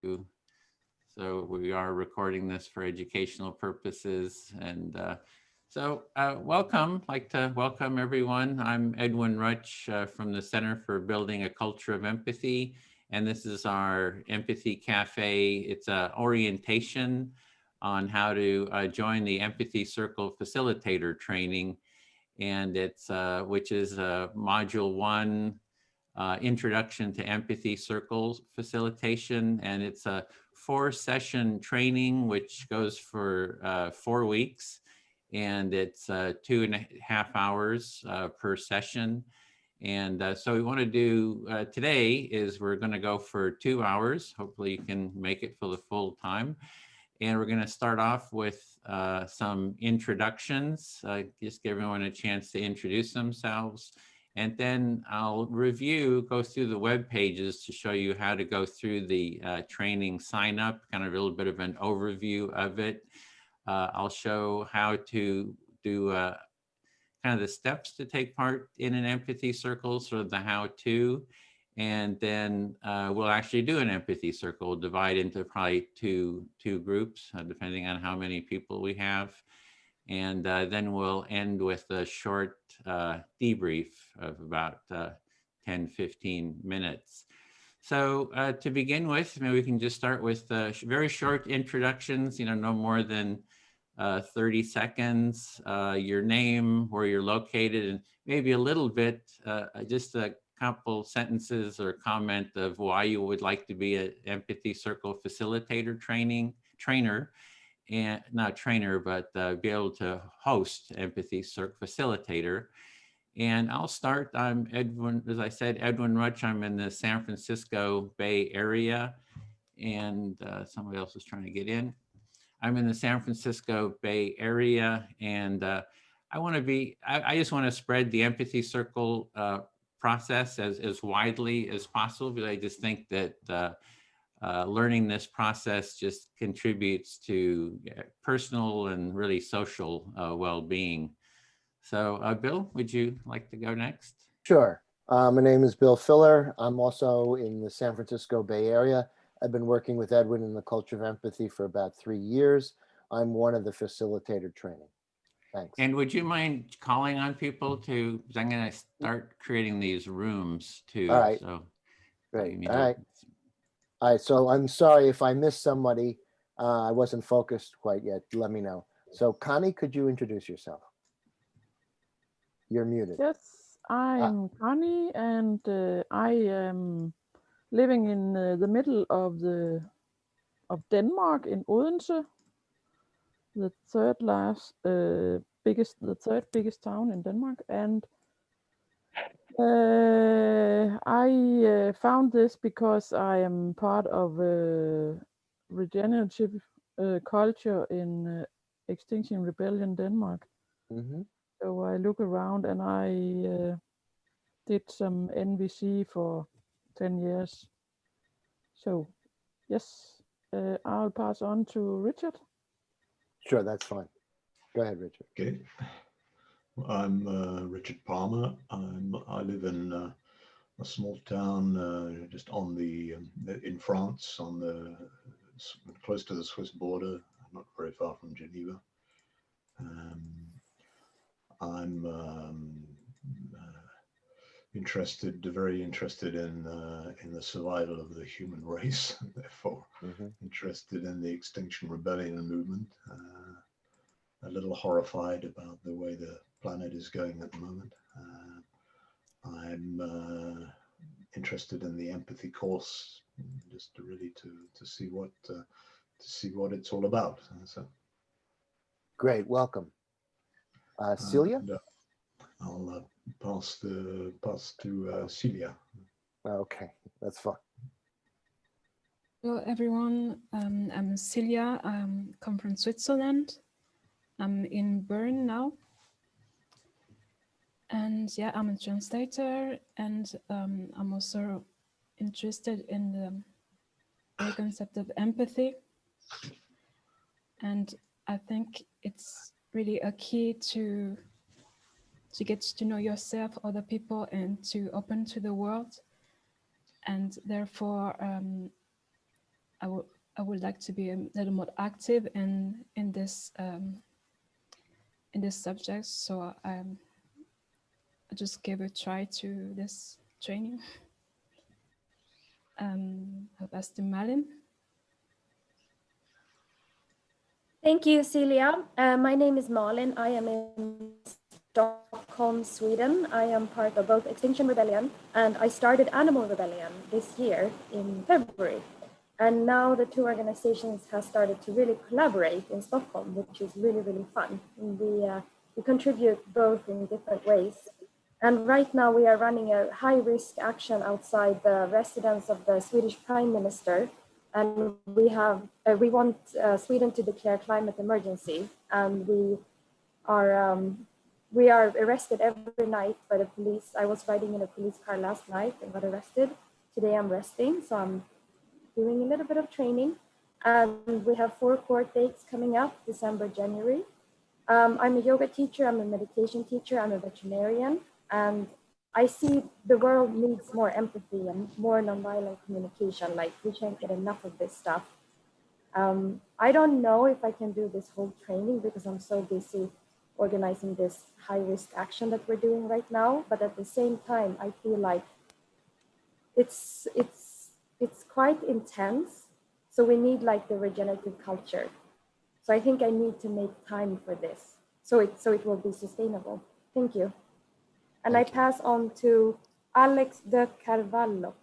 So we are recording this for educational purposes. And welcome. I'd like to welcome everyone. I'm Edwin Rutsch from the Center for Building a Culture of Empathy. And this is our Empathy Cafe. It's an orientation on how to join the Empathy Circle Facilitator Training. And it's, which is Module 1, Introduction to Empathy Circle Facilitation. And it's a 4-session training, which goes for 4 weeks. And it's 2.5 hours per session. And so we want to do today is we're going to go for 2 hours. Hopefully you can make it for the full time. And we're going to start off with some introductions, just give everyone a chance to introduce themselves. And then I'll go through the web pages to show you how to go through the training sign up, kind of a little bit of an overview of it. I'll show how to do kind of the steps to take part in an empathy circle, sort of the how-to. And then we'll actually do an empathy circle, divide into probably two groups, depending on how many people we have. And then we'll end with a short debrief of about 10-15 minutes. So to begin with, maybe we can just start with very short introductions, no more than 30 seconds, your name, where you're located, and maybe a little bit, just a couple sentences or comment of why you would like to be an Empathy Circle Facilitator trainer, and not trainer, but be able to host Empathy Circle Facilitator. And I'll start. I'm Edwin, as I said, Edwin Rutsch. I'm in the San Francisco Bay Area, and somebody else is trying to get in. I'm in the San Francisco Bay Area, and I just want to spread the Empathy Circle process as widely as possible, because I just think that learning this process just contributes to personal and really social well-being. So Bill, would you like to go next? Sure. My name is Bill Filler. I'm also in the San Francisco Bay Area. I've been working with Edwin in the Culture of Empathy for about 3 years. I'm one of the facilitator training. Thanks. And would you mind calling on people to, because I'm going to start creating these rooms too. All right. So great. All right. So I'm sorry if I missed somebody. I wasn't focused quite yet. Let me know. So Connie, could you introduce yourself? You're muted. Yes, I am Connie, and I am living in the middle of Denmark, in Odense, the third biggest town in Denmark. And I found this because I am part of a regenerative culture in Extinction Rebellion Denmark. Mm-hmm. So I look around, and I did some NVC for 10 years. So yes, I'll pass on to Richard. Sure, that's fine. Go ahead, Richard. Okay. I'm Richard Palmer. I live in a small town just on in France, close to the Swiss border, not very far from Geneva. I'm very interested in the survival of the human race, therefore interested in the Extinction Rebellion movement. A little horrified about the way the planet is going at the moment. I'm interested in the empathy course, just to really to see what it's all about. So, great, welcome. Celia? And, I'll pass to Celia. Okay, that's fine. Hello everyone, I'm Celia. I come from Switzerland. I'm in Bern now. And yeah, I'm a translator, and I'm also interested in the concept of empathy. And I think it's really a key to get to know yourself, other people, and to open to the world. And therefore, I would like to be a little more active in this subject. So I just gave a try to this training. I'll pass to Marlin. Thank you, Celia. My name is Marlin. I am in Stockholm, Sweden. I am part of both Extinction Rebellion and I started Animal Rebellion this year in February. And now the two organizations have started to really collaborate in Stockholm, which is really, really fun. And we contribute both in different ways. And right now we are running a high-risk action outside the residence of the Swedish Prime Minister. And we want Sweden to declare climate emergency. And we are arrested every night by the police. I was riding in a police car last night and got arrested. Today I'm resting, so I'm doing a little bit of training. And we have 4 court dates coming up, December, January. I'm a yoga teacher, I'm a meditation teacher, I'm a veterinarian, and I see the world needs more empathy and more nonviolent communication. Like, we can't get enough of this stuff. I don't know if I can do this whole training because I'm so busy organizing this high-risk action that we're doing right now. But at the same time, I feel like it's quite intense. So we need like the regenerative culture. So I think I need to make time for this. So it will be sustainable. Thank you. And I pass on to Alex de Carvalho.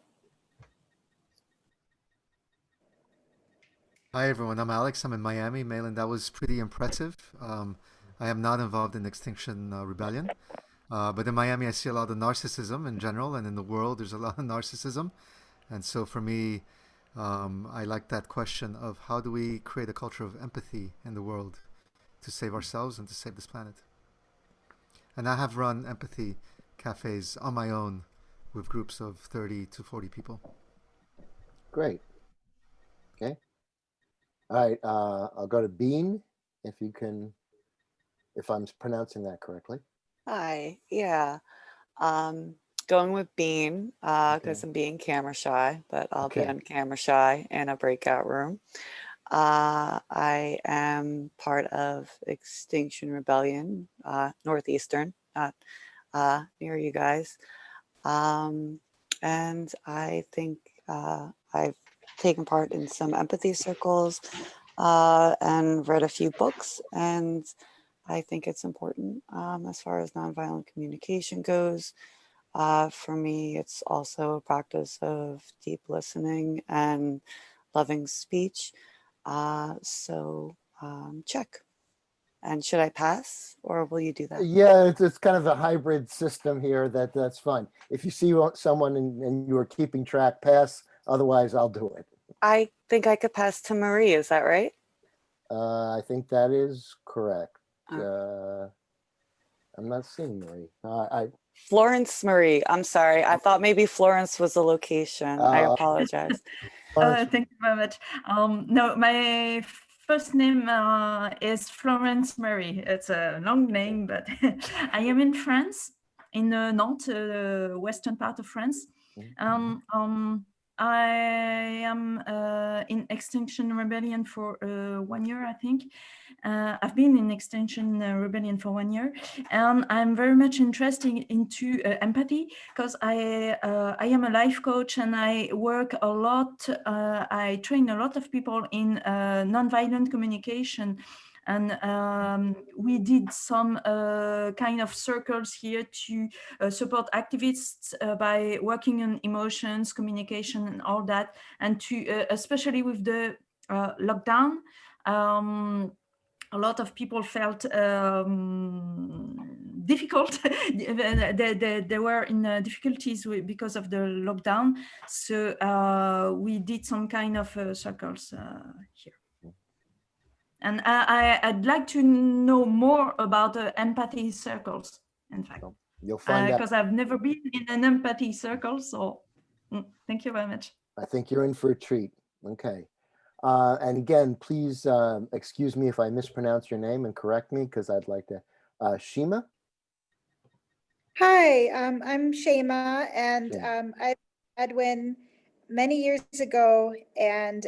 Hi everyone, I'm Alex. I'm in Miami. Malin, that was pretty impressive. I am not involved in Extinction Rebellion, but in Miami I see a lot of narcissism in general, and in the world there's a lot of narcissism. And so for me, I like that question of how do we create a culture of empathy in the world to save ourselves and to save this planet. And I have run empathy cafes on my own with groups of 30 to 40 people. Great. Okay. All right. I'll go to Bean, if you can, if I'm pronouncing that correctly. Hi. Yeah. Going with Bean because I'm being camera shy, but I'll be on camera shy in a breakout room. I am part of Extinction Rebellion, Northeastern, not near you guys. And I think I've taken part in some empathy circles and read a few books. And I think it's important as far as nonviolent communication goes. For me, it's also a practice of deep listening and loving speech. So check. And should I pass or will you do that? Yeah, it's kind of a hybrid system here. That's fine. If you see someone and you are keeping track, pass. Otherwise, I'll do it. I think I could pass to Marie. Is that right? I think that is correct. I'm not seeing Marie. Florence Marie. I'm sorry. I thought maybe Florence was a location. I apologize. Thank you very much. No, my first name is Florence Marie. It's a long name, but I am in France, in Nantes, western part of France. I am in Extinction Rebellion for 1 year, I think. I've been in Extinction Rebellion for 1 year, and I'm very much interested into empathy because I am a life coach and I work a lot. I train a lot of people in nonviolent communication. And we did some kind of circles here to support activists by working on emotions, communication, and all that. And to especially with the lockdown, a lot of people felt difficult. They were in difficulties because of the lockdown. So we did some kind of circles here. And I'd like to know more about empathy circles, in fact. You'll find out. Because I've never been in an empathy circle, so thank you very much. I think you're in for a treat. Okay. And again, please excuse me if I mispronounce your name and correct me, because I'd like to. Shima? Hi, I'm Shema, and Edwin many years ago, and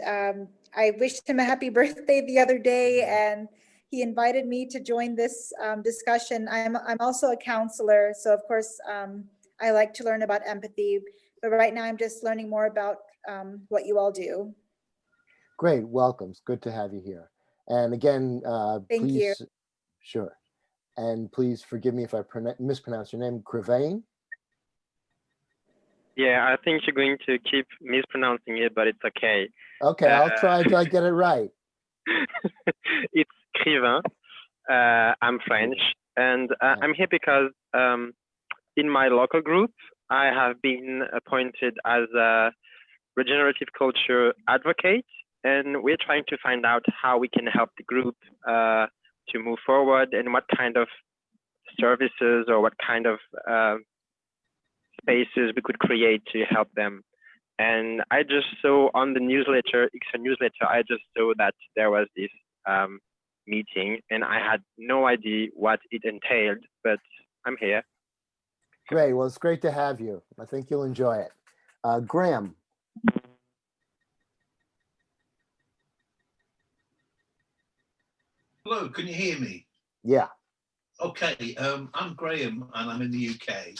I wished him a happy birthday the other day, and he invited me to join this discussion. I'm also a counselor, so of course I like to learn about empathy, but right now I'm just learning more about what you all do. Great, welcome. It's good to have you here. And again, Thank you. please, sure. And please forgive me if I mispronounce your name, Carvalho? Yeah, I think you're going to keep mispronouncing it, but it's okay. Okay, I'll try till I get it right. It's Crivin. I'm French, and I'm here because in my local group, I have been appointed as a regenerative culture advocate, and we're trying to find out how we can help the group to move forward, and what kind of services or what kind of spaces we could create to help them. And I just saw on the newsletter, Extra newsletter, I just saw that there was this meeting, and I had no idea what it entailed, but I'm here. Great, well, it's great to have you. I think you'll enjoy it. Graham. Hello, can you hear me? Yeah. Okay, I'm Graham and I'm in the UK.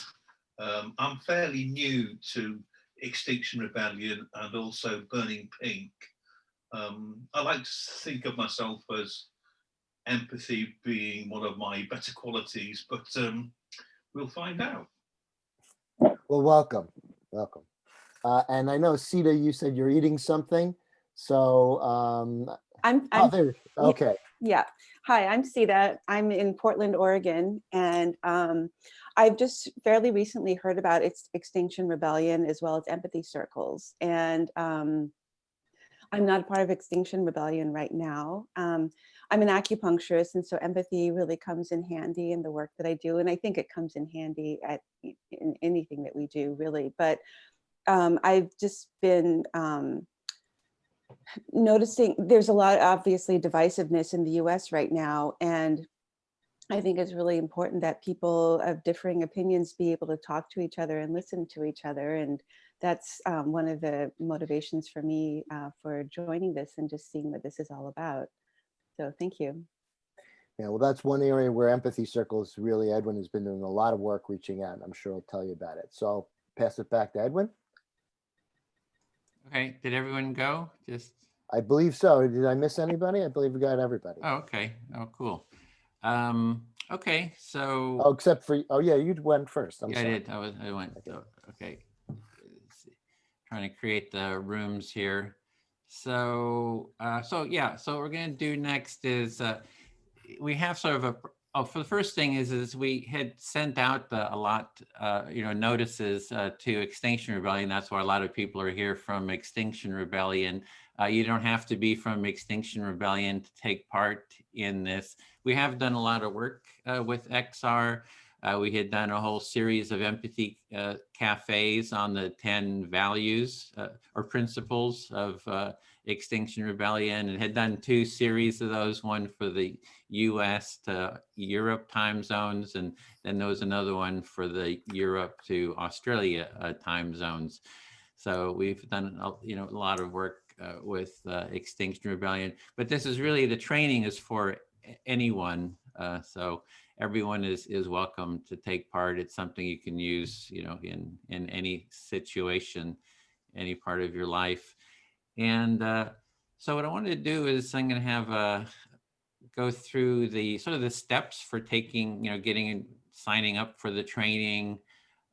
I'm fairly new to Extinction Rebellion and also Burning Pink. I like to think of myself as empathy being one of my better qualities, but we'll find out. Well, welcome, welcome. And I know, Sita, you said you're eating something, so okay. Yeah. Hi, I'm Sita. I'm in Portland, Oregon, and I've just fairly recently heard about Extinction Rebellion as well as empathy circles. And I'm not a part of Extinction Rebellion right now. I'm an acupuncturist, and so empathy really comes in handy in the work that I do. And I think it comes in handy in anything that we do, really. But I've just been noticing there's a lot, obviously, divisiveness in the US right now. And I think it's really important that people of differing opinions be able to talk to each other and listen to each other. And that's one of the motivations for me for joining this and just seeing what this is all about. So thank you. Yeah, well, that's one area where Empathy Circles, really, Edwin has been doing a lot of work reaching out, and I'm sure he'll tell you about it. So I'll pass it back to Edwin. Okay, did everyone go? I believe so. Did I miss anybody? I believe we got everybody. Oh, okay. Oh, cool. Okay, so. Oh, except for, oh yeah, you went first. I'm yeah, sorry. I did. I went. Okay. Trying to create the rooms here. So, so we're going to do next is we have sort of for the first thing is we had sent out a lot, notices to Extinction Rebellion. That's why a lot of people are here from Extinction Rebellion. You don't have to be from Extinction Rebellion to take part in this. We have done a lot of work with XR. We had done a whole series of empathy cafes on the 10 values or principles of Extinction Rebellion, and had done 2 series of those, one for the US to Europe time zones, and then there was another one for the Europe to Australia time zones. So we've done a lot of work with Extinction Rebellion, but this is really, the training is for anyone. So everyone is welcome to take part. It's something you can use, in any situation, any part of your life. And so what I wanted to do is I'm going to have go through the sort of the steps for taking, signing up for the training,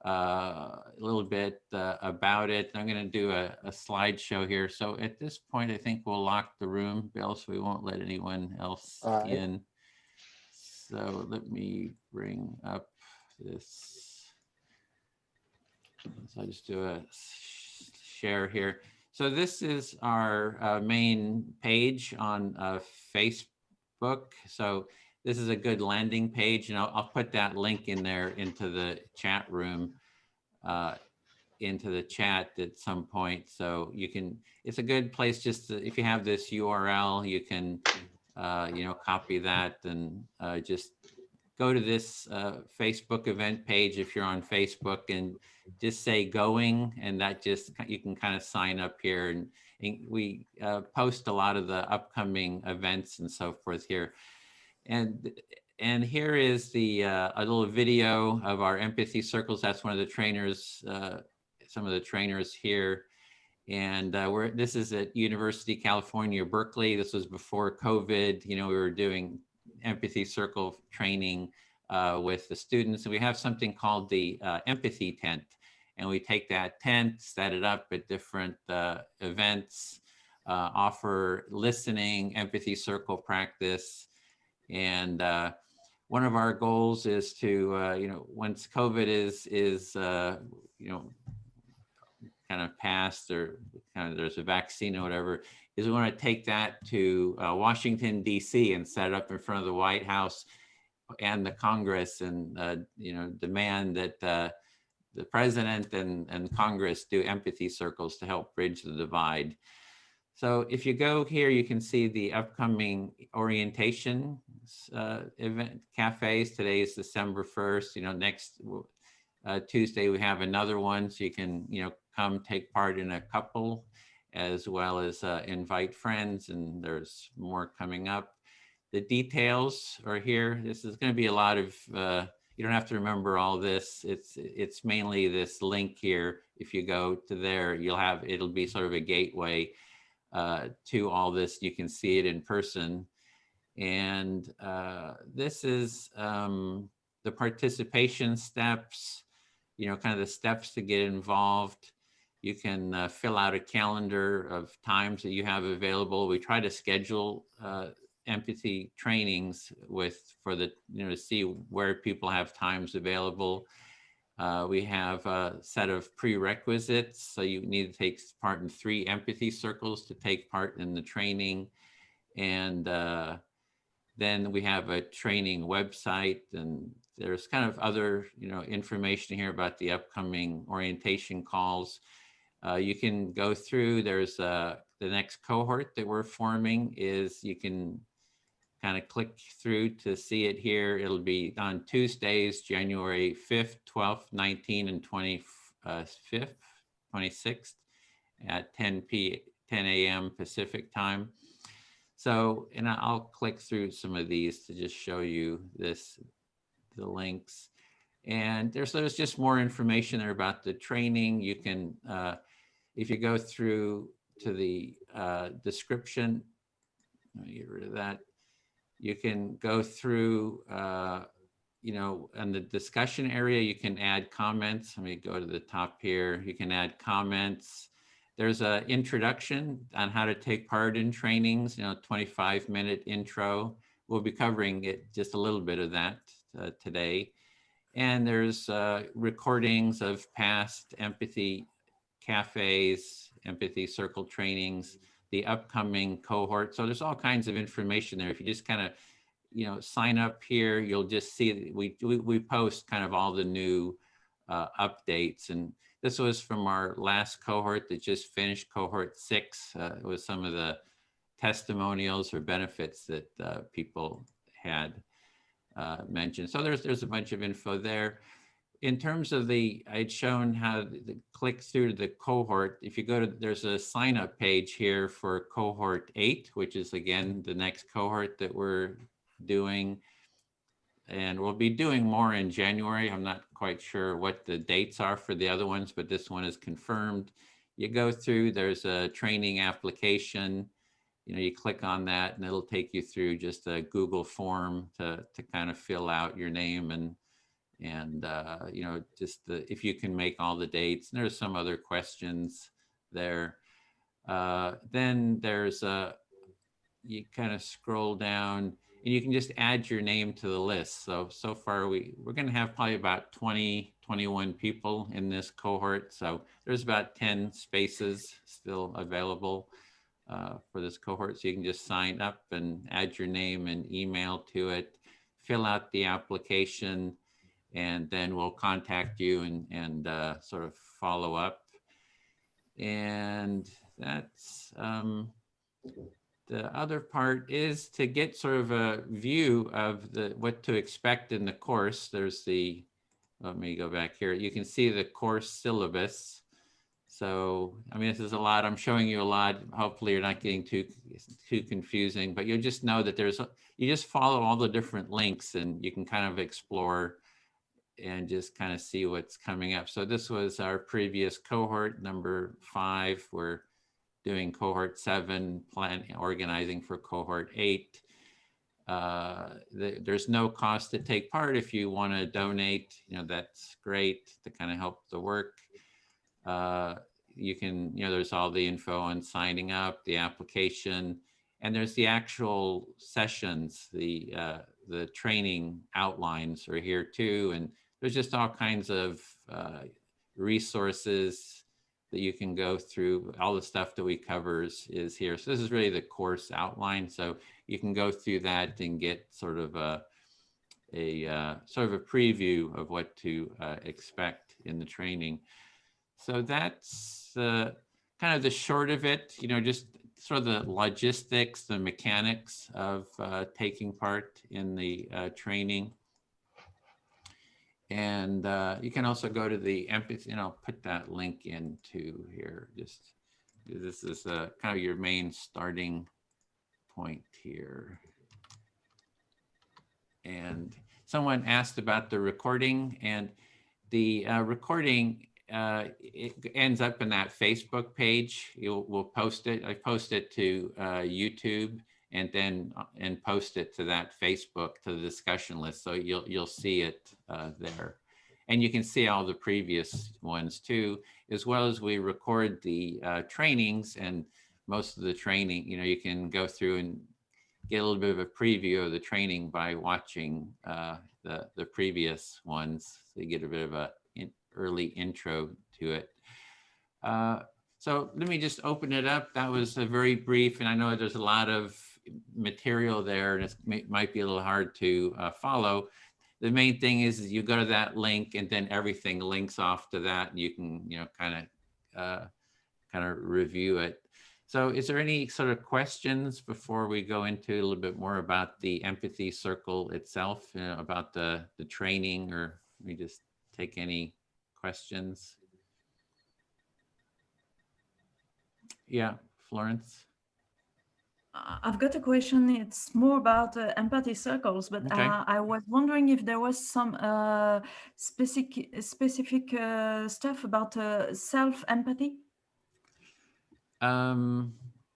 a little bit about it. I'm going to do a slideshow here. So at this point, I think we'll lock the room, Bill, so we won't let anyone else in. So let me bring up this. So I'll just do a share here. So this is our main page on Facebook. So this is a good landing page, and I'll put that link in there into the chat room, into the chat at some point. So you can, it's a good place just to, if you have this URL, you can, copy that and just go to this Facebook event page if you're on Facebook and just say going, and that just, you can kind of sign up here. And we post a lot of the upcoming events and so forth here. And here is the a little video of our empathy circles. That's one of the trainers, some of the trainers here. And this is at University of California, Berkeley. This was before COVID. You know, we were doing empathy circle training with the students. And we have something called the empathy tent. And we take that tent, set it up at different events, offer listening, empathy circle practice. And one of our goals is to, you know, once COVID is you know, kind of passed, or kind of there's a vaccine or whatever, is we want to take that to Washington, D.C. and set it up in front of the White House and the Congress, and you know, demand that the president and Congress do empathy circles to help bridge the divide. So if you go here, you can see the upcoming orientation event cafes. Today is December 1st. You know, next Tuesday we have another one, so you can, you know, come take part in a couple, as well as invite friends, and there's more coming up. The details are here. This is going to be a lot of, you don't have to remember all this. It's mainly this link here. If you go to there, it'll be sort of a gateway to all this. You can see it in person. And this is the participation steps, you know, kind of the steps to get involved. You can fill out a calendar of times that you have available. We try to schedule empathy trainings for the, you know, to see where people have times available. We have a set of prerequisites. So you need to take part in 3 empathy circles to take part in the training. And then we have a training website, and there's kind of other, you know, information here about the upcoming orientation calls. You can go through, there's the next cohort that we're forming is, you can kind of click through to see it here. It'll be on Tuesdays, January 5th, 12th, 19th, and 26th at 10 a.m. Pacific time. So, and I'll click through some of these to just show you the links. And there's just more information there about the training. You can, if you go through to the description, let me get rid of that. You can go through, you know, in the discussion area, you can add comments. Let me go to the top here. You can add comments. There's an introduction on how to take part in trainings, you know, 25-minute intro. We'll be covering it, just a little bit of that today. And there's recordings of past empathy cafes, empathy circle trainings, the upcoming cohort. So there's all kinds of information there. If you just kind of, you know, sign up here, you'll just see that we post kind of all the new updates. And this was from our last cohort that just finished, cohort 6. It was some of the testimonials or benefits that people had mentioned. So there's a bunch of info there. In terms of I'd shown how to click through the cohort. If you go to, there's a sign up page here for cohort 8, which is again the next cohort that we're doing. And we'll be doing more in January. I'm not quite sure what the dates are for the other ones, but this one is confirmed. You go through, there's a training application. You know, you click on that and it'll take you through just a Google form to kind of fill out your name and you know, just if you can make all the dates. And there's some other questions there. Then there's you kind of scroll down and you can just add your name to the list. So far we're going to have probably about 21 people in this cohort. So there's about 10 spaces still available for this cohort. So you can just sign up and add your name and email to it, fill out the application, and then we'll contact you and sort of follow up. And that's the other part is to get sort of a view of what to expect in the course. There's the, let me go back here. You can see the course syllabus. So, I mean, this is a lot. I'm showing you a lot. Hopefully you're not getting too confusing, but you'll just know that you just follow all the different links and you can kind of explore and just kind of see what's coming up. So this was our previous cohort, number 5. We're doing cohort 7, organizing for cohort 8. There's no cost to take part. If you want to donate, that's great to kind of help the work. You can, there's all the info on signing up, the application, and there's the actual sessions, the training outlines are here too. And there's just all kinds of resources that you can go through. All the stuff that we cover is here. So this is really the course outline. So you can go through that and get sort of a preview of what to expect in the training. So that's kind of the short of it, just sort of the logistics, the mechanics of taking part in the training. And you can also go to the empathy, and I'll put that link into here. Just this is kind of your main starting point here. And someone asked about the recording, and the recording it ends up in that Facebook page. We'll post it. I post it to YouTube and post it to that Facebook, to the discussion list. So you'll see it there. And you can see all the previous ones too, as well as we record the trainings, and most of the training, you can go through and get a little bit of a preview of the training by watching the previous ones. So you get a bit of a early intro to it. So let me just open it up. That was a very brief, and I know there's a lot of material there, and it might be a little hard to follow. The main thing is you go to that link, and then everything links off to that, and you can kind of review it. So is there any sort of questions before we go into a little bit more about the Empathy Circle itself, about the training, or let me just take any questions? Yeah, Florence. I've got a question. It's more about empathy circles, but Okay. I was wondering if there was some specific stuff about self-empathy. Well,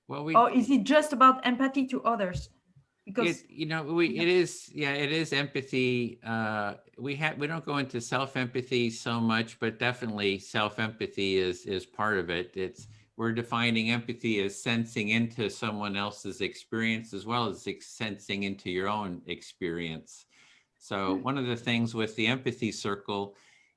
or is it just about empathy to others? Because it is empathy. We don't go into self-empathy so much, but definitely self-empathy is part of it. We're defining empathy as sensing into someone else's experience, as well as sensing into your own experience. So one of the things with the Empathy Circle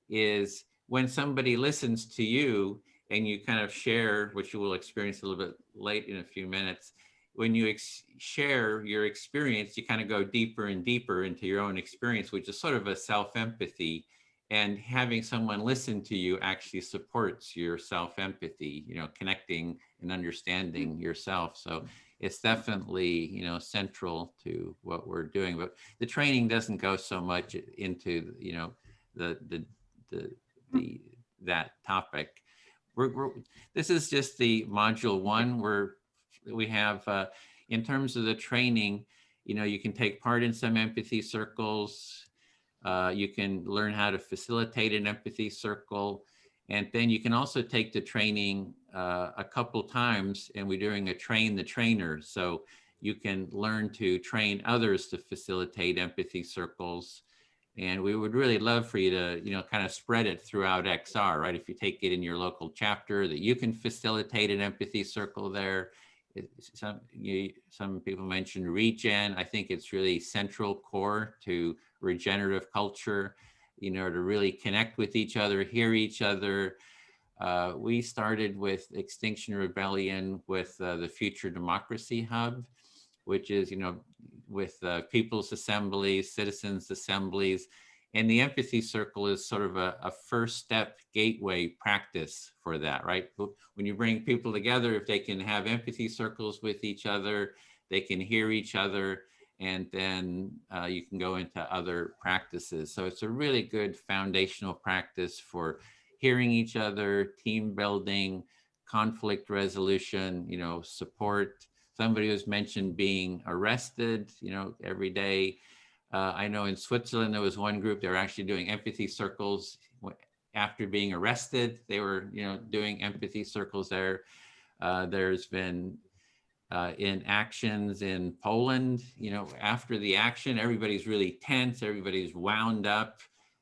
is when somebody listens to you and you kind of share, which you will experience a little bit late in a few minutes, when you share your experience, you kind of go deeper and deeper into your own experience, which is sort of a self-empathy. And having someone listen to you actually supports your self-empathy, connecting and understanding yourself. So it's definitely, central to what we're doing. But the training doesn't go so much into, that topic. This is just the module 1 where we have, in terms of the training, you can take part in some empathy circles. You can learn how to facilitate an empathy circle. And then you can also take the training a couple times, and we're doing a train the trainer. So you can learn to train others to facilitate empathy circles. And we would really love for you to, kind of spread it throughout XR, right? If you take it in your local chapter, that you can facilitate an empathy circle there. Some people mentioned regen. I think it's really central core to regenerative culture, to really connect with each other, hear each other. We started with Extinction Rebellion with the Future Democracy Hub, which is, with people's assemblies, citizens' assemblies. And the empathy circle is sort of a first step gateway practice for that, right? When you bring people together, if they can have empathy circles with each other, they can hear each other, and then you can go into other practices. So it's a really good foundational practice for hearing each other, team building, conflict resolution, you know, support. Somebody was mentioned being arrested, you know, every day. I know in Switzerland, there was one group, they were actually doing empathy circles after being arrested. They were, you know, doing empathy circles there. There's been in actions in Poland, you know, after the action, everybody's really tense, everybody's wound up,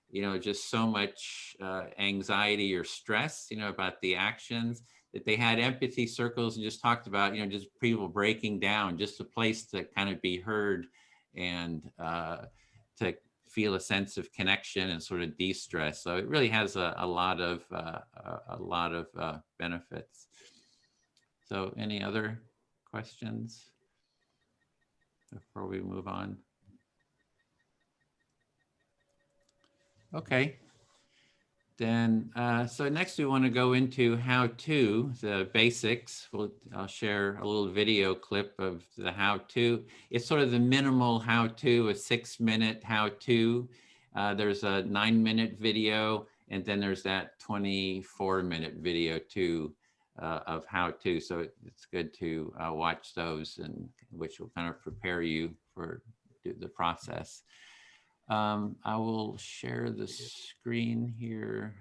you know, just so much anxiety or stress, you know, about the actions, that they had empathy circles and just talked about, you know, just people breaking down, just a place to kind of be heard and to feel a sense of connection and sort of de-stress. So it really has a lot of benefits. So any other questions before we move on? Okay. Then, so next we want to go into how-to, the basics. I'll share a little video clip of the how-to. It's sort of the minimal how-to, a 6-minute how-to. There's a 9-minute video, and then there's that 24-minute video too of how-to. So it's good to watch those, and which will kind of prepare you for the process. I will share the screen here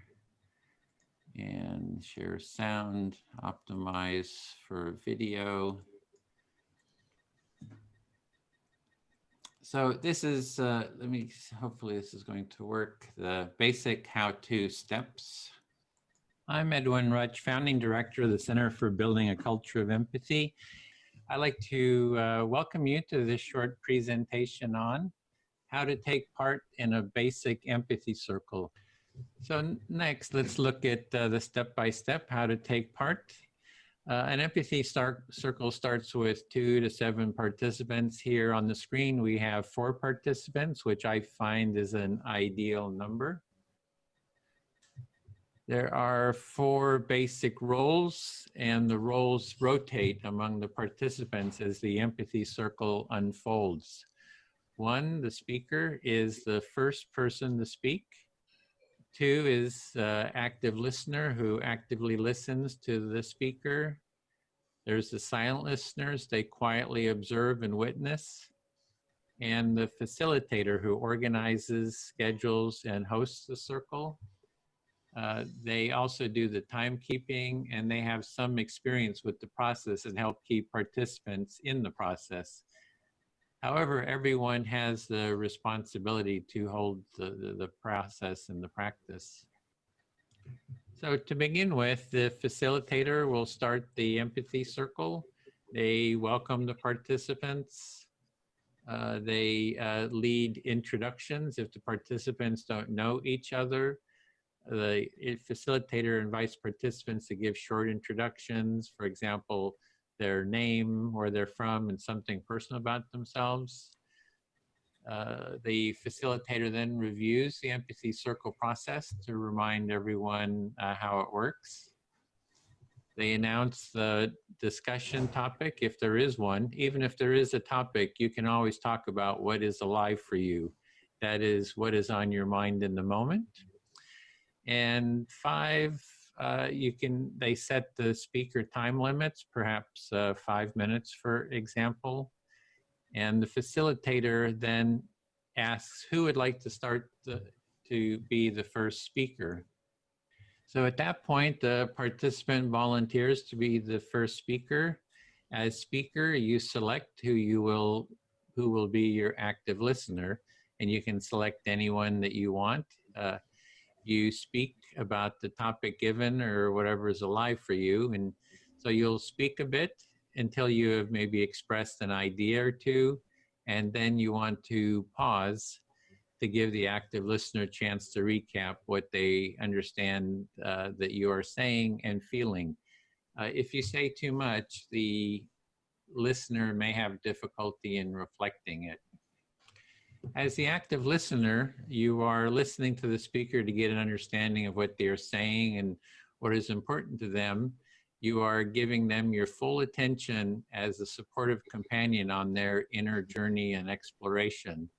and share sound, optimize for video. So this is, hopefully this is going to work, the basic how-to steps. I'm Edwin Rutch, founding director of the Center for Building a Culture of Empathy. I'd like to welcome you to this short presentation on how to take part in a basic empathy circle. So next, let's look at the step-by-step how to take part. An empathy circle starts with 2 to 7 participants. Here on the screen, we have 4 participants, which I find is an ideal number. There are 4 basic roles, and the roles rotate among the participants as the empathy circle unfolds. 1, the speaker, is the first person to speak. 2 is active listener who actively listens to the speaker. There's the silent listeners, they quietly observe and witness. And the facilitator who organizes, schedules, and hosts the circle. They also do the timekeeping, and they have some experience with the process and help keep participants in the process. However, everyone has the responsibility to hold the process and the practice. So to begin with, the facilitator will start the empathy circle. They welcome the participants. They lead introductions if the participants don't know each other. The facilitator invites participants to give short introductions, for example, their name, where they're from, and something personal about themselves. The facilitator then reviews the empathy circle process to remind everyone how it works. They announce the discussion topic, if there is one. Even if there is a topic, you can always talk about what is alive for you. That is what is on your mind in the moment. And 5, they set the speaker time limits, perhaps 5 minutes, for example. And the facilitator then asks who would like to start to be the first speaker. So at that point, the participant volunteers to be the first speaker. As speaker, you select who will be your active listener, and you can select anyone that you want. You speak about the topic given or whatever is alive for you. And so you'll speak a bit until you have maybe expressed an idea or two, and then you want to pause to give the active listener a chance to recap what they understand that you are saying and feeling. If you say too much, the listener may have difficulty in reflecting it. As the active listener, you are listening to the speaker to get an understanding of what they're saying and what is important to them. You are giving them your full attention as a supportive companion on their inner journey and exploration.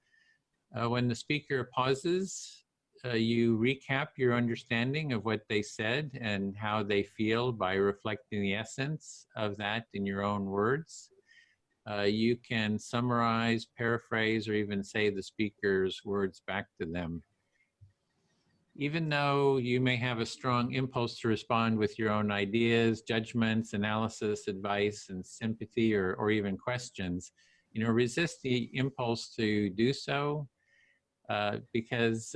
When the speaker pauses, you recap your understanding of what they said and how they feel by reflecting the essence of that in your own words. You can summarize, paraphrase, or even say the speaker's words back to them. Even though you may have a strong impulse to respond with your own ideas, judgments, analysis, advice, and sympathy, or even questions, resist the impulse to do so because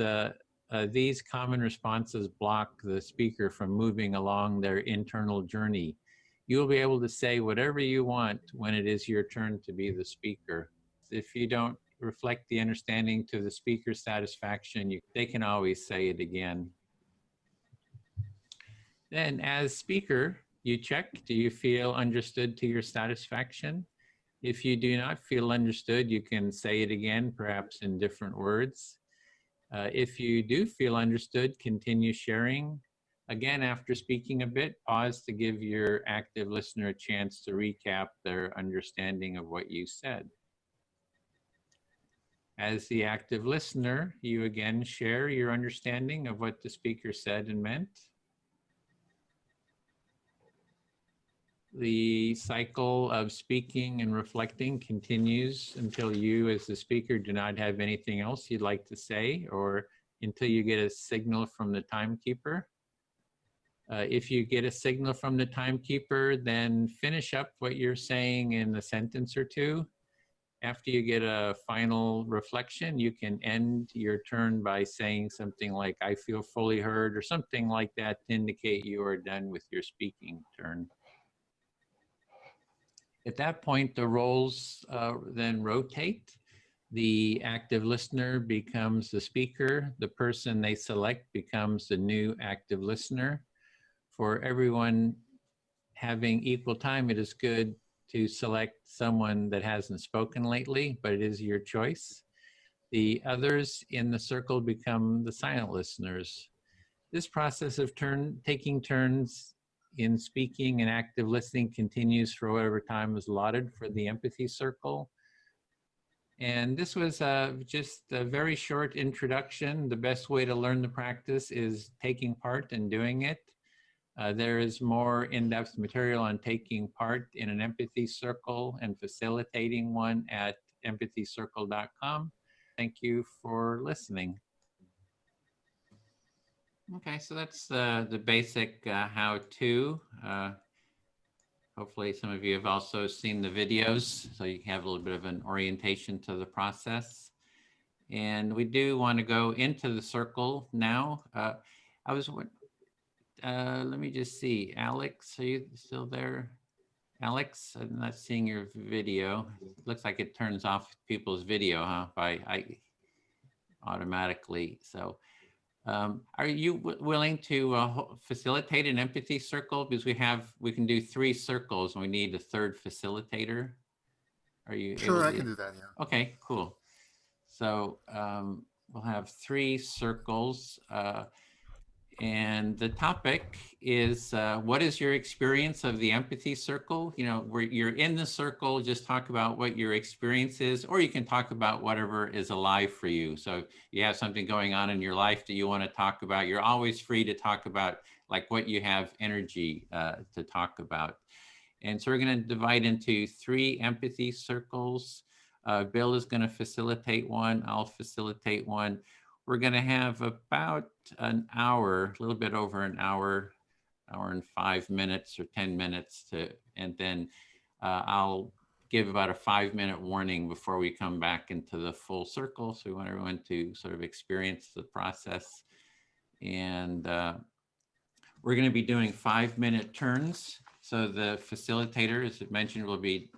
these common responses block the speaker from moving along their internal journey. You'll be able to say whatever you want when it is your turn to be the speaker. If you don't reflect the understanding to the speaker's satisfaction, they can always say it again. Then as speaker, you check, do you feel understood to your satisfaction? If you do not feel understood, you can say it again, perhaps in different words. If you do feel understood, continue sharing. Again, after speaking a bit, pause to give your active listener a chance to recap their understanding of what you said. As the active listener, you again share your understanding of what the speaker said and meant. The cycle of speaking and reflecting continues until you, as the speaker, do not have anything else you'd like to say, or until you get a signal from the timekeeper. If you get a signal from the timekeeper, then finish up what you're saying in a sentence or two. After you get a final reflection, you can end your turn by saying something like, I feel fully heard, or something like that to indicate you are done with your speaking turn. At that point, the roles then rotate. The active listener becomes the speaker. The person they select becomes the new active listener. For everyone having equal time, it is good to select someone that hasn't spoken lately, but it is your choice. The others in the circle become the silent listeners. This process of taking turns in speaking and active listening continues for whatever time is allotted for the empathy circle. And this was just a very short introduction. The best way to learn the practice is taking part and doing it. There is more in-depth material on taking part in an empathy circle and facilitating one at empathycircle.com. Thank you for listening. Okay, so that's the basic how-to. Hopefully some of you have also seen the videos, so you have a little bit of an orientation to the process. And we do want to go into the circle now. Let me just see. Alex, are you still there? Alex, I'm not seeing your video. It looks like it turns off people's video, huh? Automatically. So are you willing to facilitate an empathy circle? Because we can do 3 circles and we need a 3rd facilitator. Are you Sure, able I to? can do that, yeah. Okay, cool. So we'll have 3 circles. And the topic is, what is your experience of the empathy circle? Where you're in the circle, just talk about what your experience is, or you can talk about whatever is alive for you. So if you have something going on in your life that you want to talk about, you're always free to talk about like what you have energy to talk about. And so we're going to divide into 3 empathy circles. Bill is going to facilitate one. I'll facilitate one. We're going to have about an hour, a little bit over an hour and 5 minutes or 10 minutes and then I'll give about a 5-minute warning before we come back into the full circle. So we want everyone to sort of experience the process. And we're going to be doing 5-minute turns. So the facilitator, as I mentioned, will be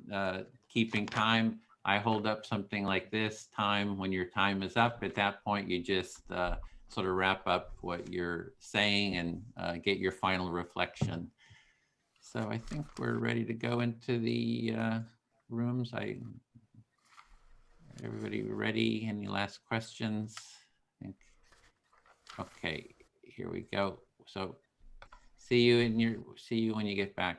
keeping time. I hold up something like this time. When your time is up, at that point, you just sort of wrap up what you're saying and get your final reflection. So I think we're ready to go into the rooms. everybody ready? Any last questions? I think. Okay, here we go. So see you when you get back.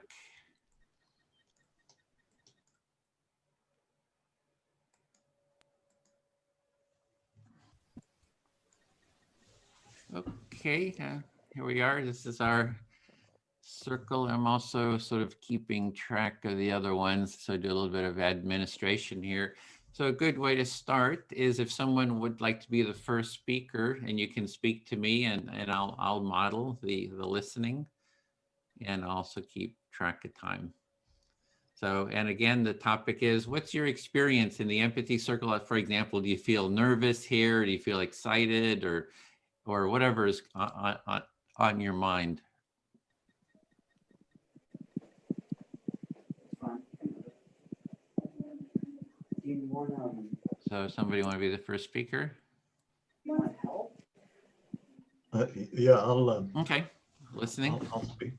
Okay, here we are. This is our circle. I'm also sort of keeping track of the other ones, so I do a little bit of administration here. So a good way to start is if someone would like to be the first speaker, and you can speak to me, and I'll model the listening, and also keep track of time. So, and again, the topic is, what's your experience in the empathy circle? For example, do you feel nervous here? Do you feel excited, or whatever is on your mind? So somebody want to be the first speaker? Yeah, I'll. Okay, listening. I'll speak.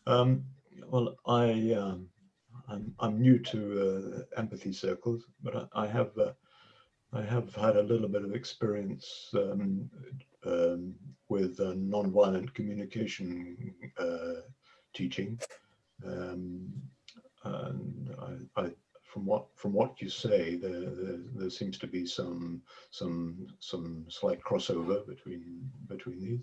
Well, I'm new to empathy circles, but I have had a little bit of experience with nonviolent communication teaching, and I from what you say, there seems to be some slight crossover between these.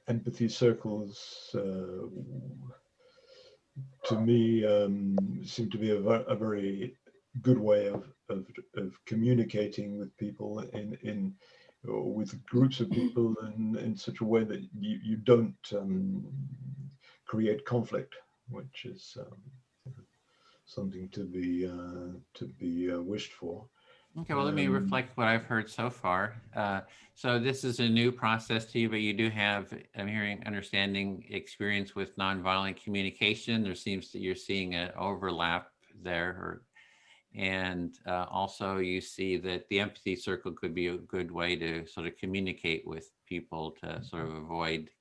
Empathy circles, to me, seem to be a very good way of communicating with people with groups of people in such a way that you don't create conflict, which is something to be wished for. Okay, well, let me reflect what I've heard so far. So this is a new process to you, but you do have, I'm hearing, understanding, experience with nonviolent communication. There seems that you're seeing an overlap there, and also you see that the empathy circle could be a good way to sort of communicate with people to sort of avoid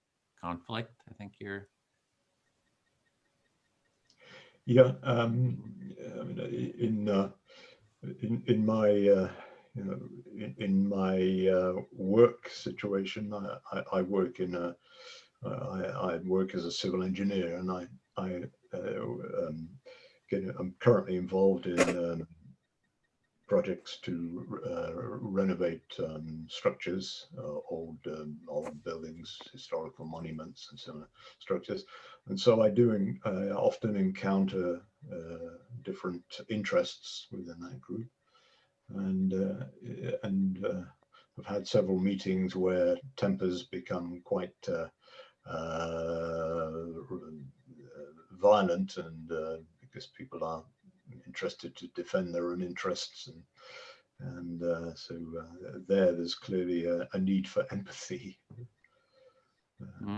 conflict. I think you're. Yeah, I mean, in my in my work situation, I work in I work as a civil engineer, and I'm currently involved in projects to renovate structures, old buildings, historical monuments, and similar structures. And so I often encounter different interests within that group, and I've had several meetings where tempers become quite violent, and because people are interested to defend their own interests, and so there's clearly a need for empathy.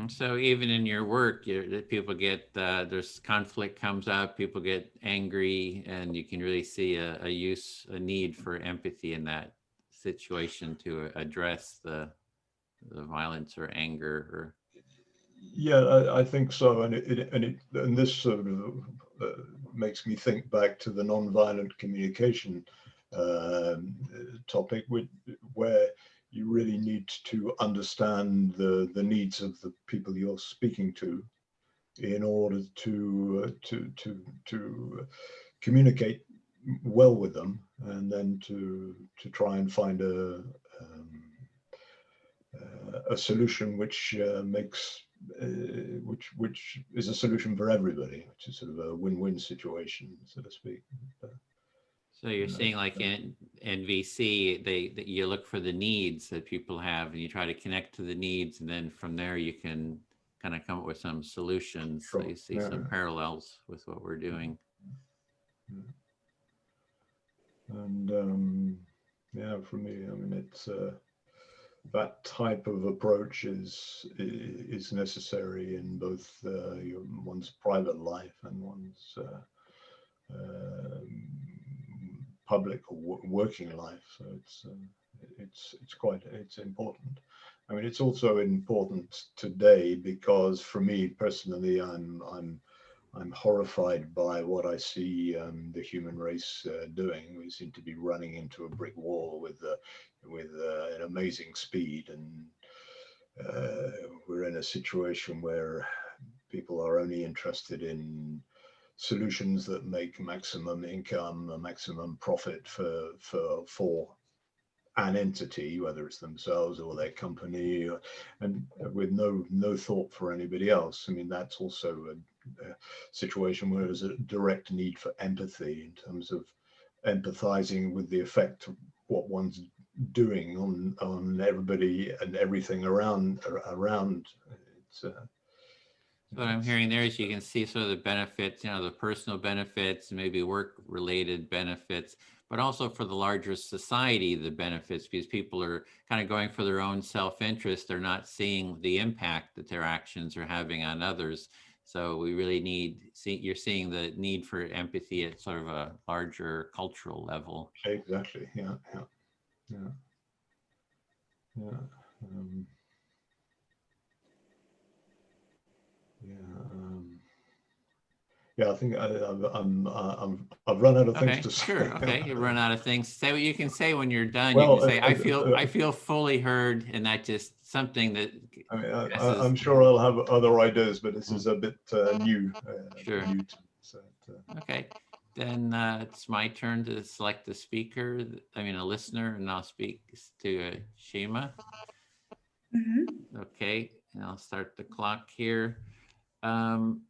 So even in your work, people get there's conflict comes up, people get angry, and you can really see a need for empathy in that situation to address the violence or anger. Or yeah, I think so, and this sort of makes me think back to the nonviolent communication topic, where you really need to understand the needs of the people you're speaking to in order to communicate well with them, and then to try and find a solution which makes which is a solution for everybody, which is sort of a win-win situation, so to speak. So you're seeing, like in VC, that you look for the needs that people have, and you try to connect to the needs, and then from there you can kind of come up with some solutions. Sure. So you see some parallels with what we're doing. And yeah, for me, I mean, it's that type of approach is necessary in both one's private life and one's public or working life. So it's important. I mean, it's also important today because, for me personally, I'm I'm horrified by what I see the human race doing. We seem to be running into a brick wall with an amazing speed, and we're in a situation where people are only interested in solutions that make maximum income, a maximum profit for an entity, whether it's themselves or their company, and with no thought for anybody else. I mean, that's also a situation where there's a direct need for empathy in terms of empathizing with the effect of what one's doing on everybody and everything around. It's what I'm hearing there is you can see sort of the benefits, you know, the personal benefits, maybe work-related benefits, but also for the larger society, the benefits, because people are kind of going for their own self-interest. They're not seeing the impact that their actions are having on others. So we really you're seeing the need for empathy at sort of a larger cultural level. Exactly, yeah. Yeah, I think I've run out of things to say. Sure. Okay, you run out of things. Say what you can say when you're done. Well, you can say, I feel fully heard, and that just something that. I mean, I'm sure I'll have other ideas, but this is a bit new. Sure. New to, so, okay, then it's my turn to select the speaker. I mean, a listener, and I'll speak to Shima. Okay, and I'll start the clock here.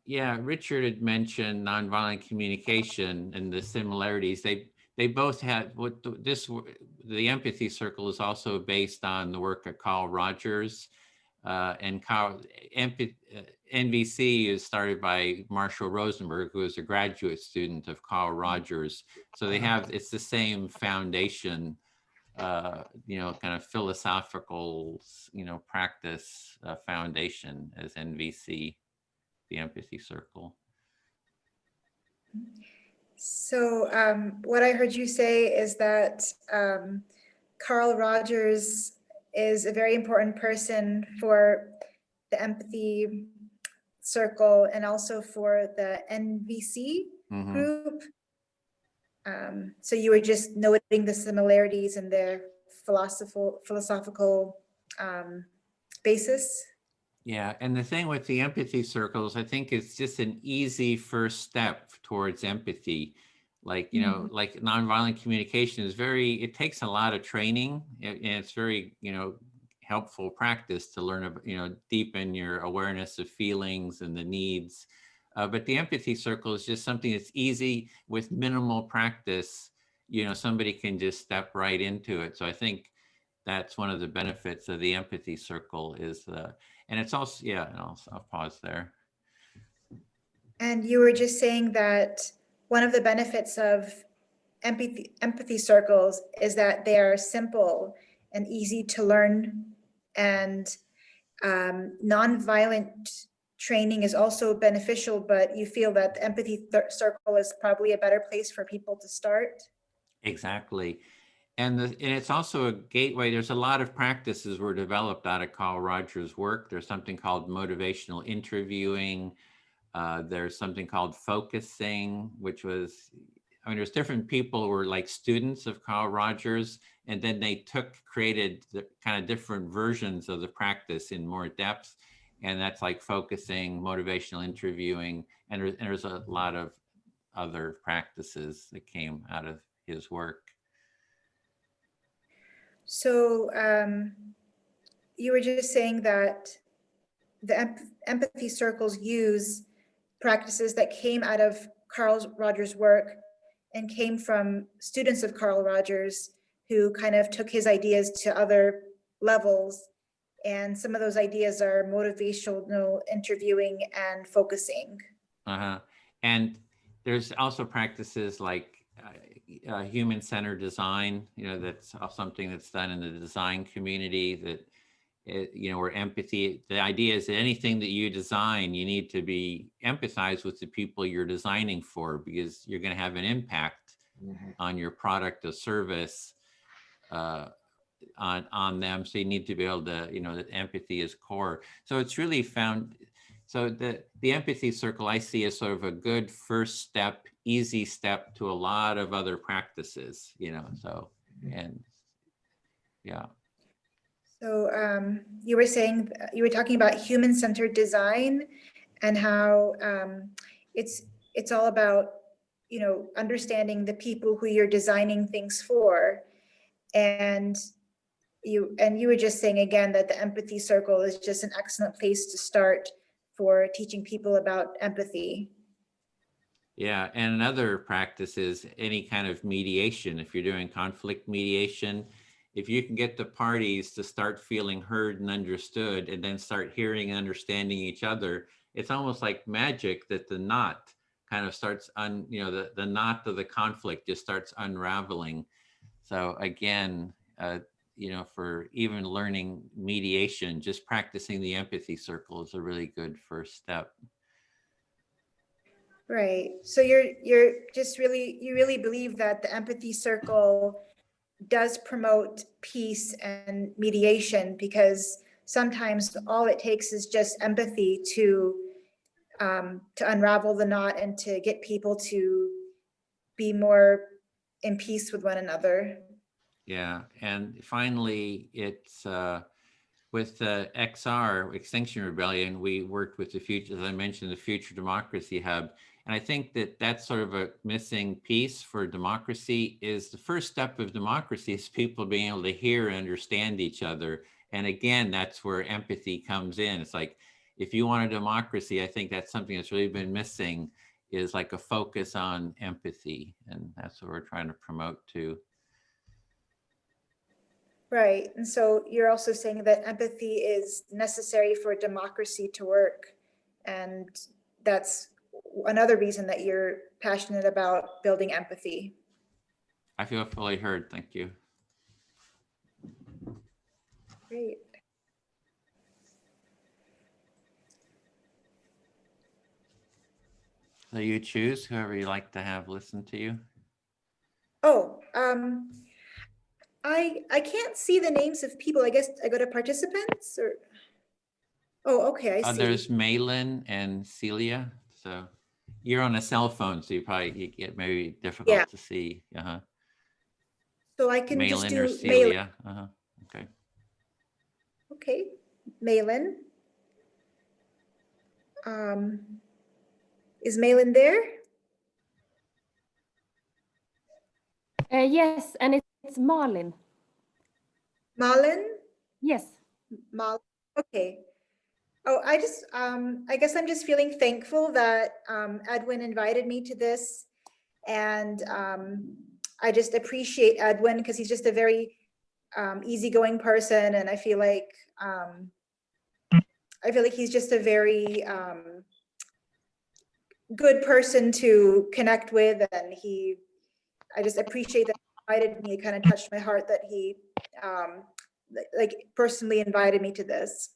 Yeah, Richard had mentioned nonviolent communication and the similarities. They both had the Empathy Circle is also based on the work of Carl Rogers, and NVC is started by Marshall Rosenberg, who is a graduate student of Carl Rogers. So it's the same foundation, you know, kind of philosophical, you know, practice foundation as NVC. The Empathy Circle. So what I heard you say is that Carl Rogers is a very important person for the Empathy Circle and also for the NVC group. So you were just noting the similarities and their philosophical basis. Yeah, and the thing with the empathy circles, I think it's just an easy first step towards empathy. Like, you know, like nonviolent communication is it takes a lot of training, and it's very, you know, helpful practice to learn, you know, deepen your awareness of feelings and the needs. But the empathy circle is just something that's easy with minimal practice. You know, somebody can just step right into it. So I think that's one of the benefits of the empathy circle is and it's also, yeah, and I'll pause there. And you were just saying that one of the benefits of empathy circles is that they are simple and easy to learn, and nonviolent training is also beneficial, but you feel that the empathy circle is probably a better place for people to start. Exactly. And it's also a gateway. There's a lot of practices were developed out of Carl Rogers' work. There's something called motivational interviewing. There's something called focusing, which was, I mean, there's different people who were like students of Carl Rogers, and then they created the kind of different versions of the practice in more depth. And that's like focusing, motivational interviewing, and there's a lot of other practices that came out of his work. So you were just saying that the empathy circles use practices that came out of Carl Rogers' work and came from students of Carl Rogers who kind of took his ideas to other levels. And some of those ideas are motivational interviewing and focusing. And there's also practices like human-centered design, you know, that's something that's done in the design community that, you know, where empathy, the idea is that anything that you design, you need to be empathize with the people you're designing for, because you're going to have an impact on your product or service on them. So you need to be able to, you know, that empathy is core. So it's really So the empathy circle I see as sort of a good first step, easy step to a lot of other practices, you know, so, and yeah. So you were saying, you were talking about human-centered design and how it's all about, you know, understanding the people who you're designing things for. And you were just saying again that the empathy circle is just an excellent place to start for teaching people about empathy. Yeah, and another practice is any kind of mediation. If you're doing conflict mediation, if you can get the parties to start feeling heard and understood and then start hearing and understanding each other, it's almost like magic that the knot kind of starts the knot of the conflict just starts unraveling. So again, you know, for even learning mediation, just practicing the empathy circle is a really good first step. Right. So you're just really, you really believe that the empathy circle does promote peace and mediation, because sometimes all it takes is just empathy to unravel the knot and to get people to be more in peace with one another. Yeah, and finally, it's with the XR, Extinction Rebellion, we worked with the future, as I mentioned, the Future Democracy Hub. And I think that that's sort of a missing piece for democracy. Is the first step of democracy is people being able to hear and understand each other. And again, that's where empathy comes in. It's like, if you want a democracy, I think that's something that's really been missing, is like a focus on empathy. And that's what we're trying to promote too. Right. And so you're also saying that empathy is necessary for democracy to work. And that's another reason that you're passionate about building empathy. I feel fully heard. Thank you. Great. So you choose whoever you like to have listen to you. Oh, I can't see the names of people. I guess I go to participants or. Oh, okay, I see. There's Marlin and Celia. So you're on a cell phone, so you get maybe difficult to see. So I can just Marlin do or Celia. Okay. Okay, Marlin. Is Marlin there? Yes, and it's Marlin. Marlin? Yes. Marlin. Okay. Oh, I guess I'm just feeling thankful that Edwin invited me to this, and I just appreciate Edwin because he's just a very easygoing person, and I feel like he's just a very good person to connect with, and I just appreciate that he invited me. It kind of touched my heart that he like personally invited me to this.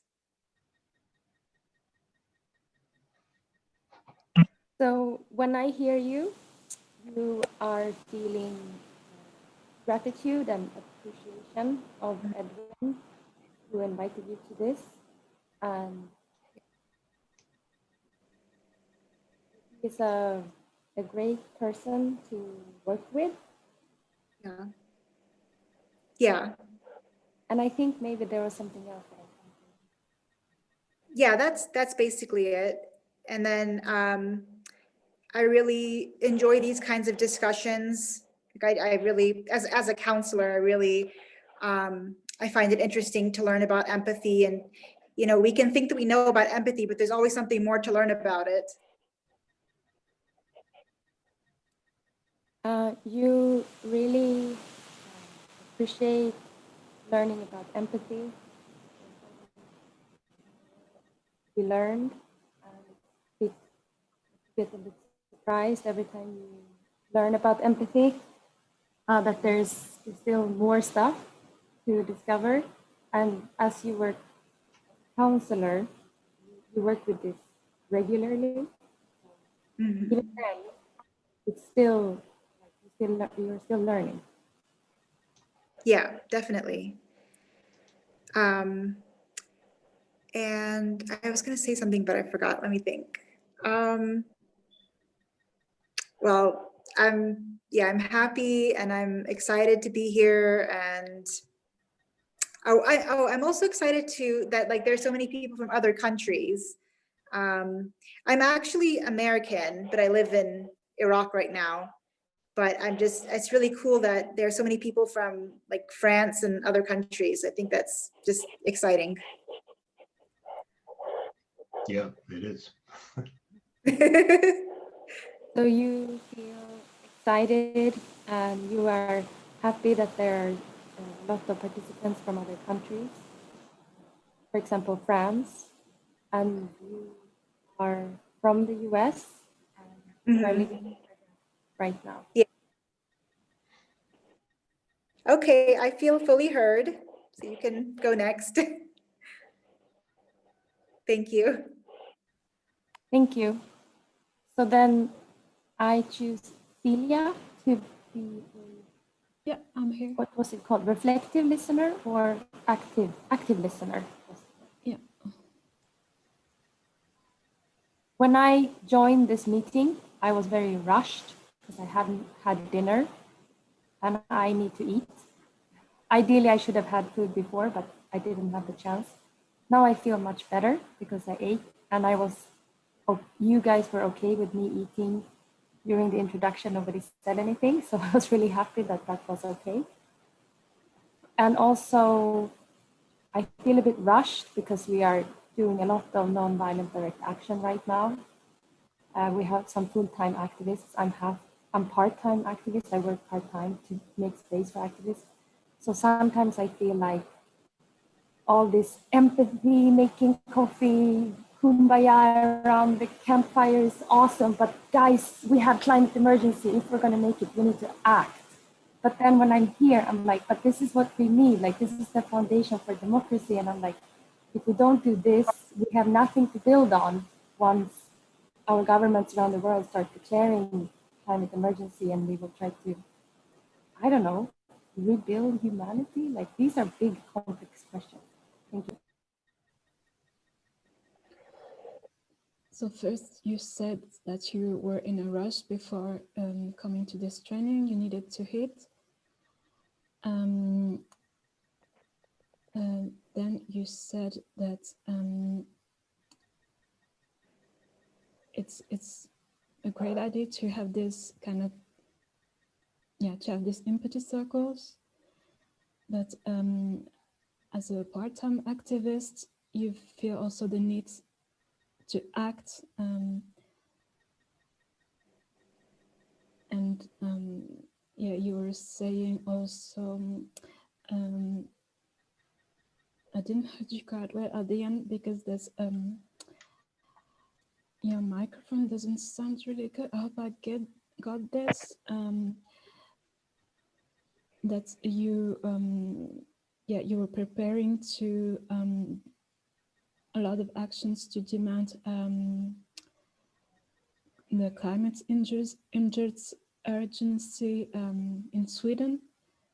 So when I hear you, you are feeling gratitude and appreciation of Edwin who invited you to this. And he's a great person to work with. Yeah. Yeah. And I think maybe there was something else. Yeah, that's basically it. And then I really enjoy these kinds of discussions. Like I really, as a counselor, I really, I find it interesting to learn about empathy. And, you know, we can think that we know about empathy, but there's always something more to learn about it. You really appreciate learning about empathy. We learned, and get a bit surprised every time you learn about empathy, that there's still more stuff to discover. And as you work counselor, you work with this regularly. Mm-hmm. Even then, it's still, you're still learning. Yeah, definitely. And I was going to say something, but I forgot. Let me think. Well, I'm happy and I'm excited to be here. And I'm also excited that like there's so many people from other countries. I'm actually American, but I live in Iraq right now. But it's really cool that there are so many people from like France and other countries. I think that's just exciting. Yeah, it is. So you feel excited and you are happy that there are lots of participants from other countries. For example, France, and you are from the US and you are living right now. Yeah. Okay, I feel fully heard. So you can go next. Thank you. Thank you. So then I choose Celia to be Yeah, I'm here. what was it called? Reflective listener or active listener? Yeah. When I joined this meeting, I was very rushed because I hadn't had dinner and I need to eat. Ideally, I should have had food before, but I didn't have the chance. Now I feel much better because I ate and you guys were okay with me eating during the introduction. Nobody said anything. So I was really happy that that was okay. And also I feel a bit rushed because we are doing a lot of nonviolent direct action right now. We have some full-time activists. I'm part-time activist. I work part-time to make space for activists. So sometimes I feel like all this empathy, making coffee, kumbaya around the campfire is awesome. But guys, we have climate emergency. If we're going to make it, we need to act. But then when I'm here, I'm like, but this is what we need. Like, this is the foundation for democracy. And I'm like, if we don't do this, we have nothing to build on once our governments around the world start declaring climate emergency and we will try to, I don't know, rebuild humanity. Like, these are big, complex questions. Thank you. So first you said that you were in a rush before coming to this training. You needed to hit. Then you said that it's a great idea to have this kind of, to have these empathy circles. But as a part-time activist, you feel also the need to act and you were saying also, I didn't hear you quite well at the end because there's your microphone doesn't sound really good. I hope I got this. That you you were preparing to a lot of actions to demand the climate injured urgency in Sweden,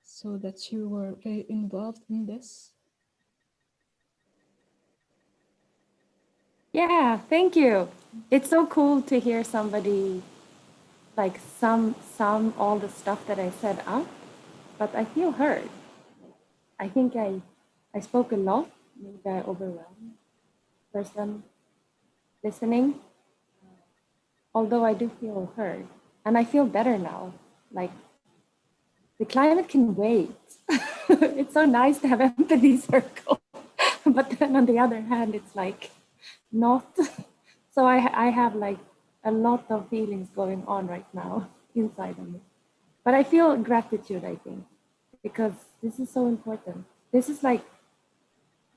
so that you were very involved in this. Yeah, thank you. It's so cool to hear somebody like all the stuff that I said up, but I feel heard. I think I spoke a lot, maybe I overwhelmed person listening, although I do feel heard. And I feel better now. Like, the climate can wait. It's so nice to have empathy circle. But then on the other hand, it's like not. So I have like a lot of feelings going on right now inside of me. But I feel gratitude, I think, because this is so important. This is like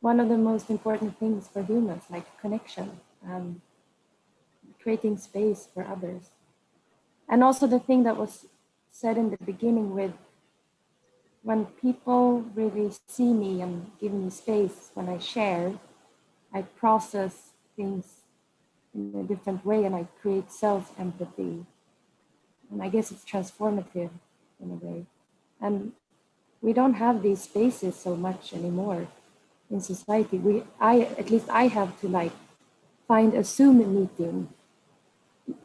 one of the most important things for humans, like connection and creating space for others. And also the thing that was said in the beginning with when people really see me and give me space when I share, I process things in a different way and I create self-empathy. And I guess it's transformative in a way. And we don't have these spaces so much anymore. in society. At least I have to like find a Zoom meeting.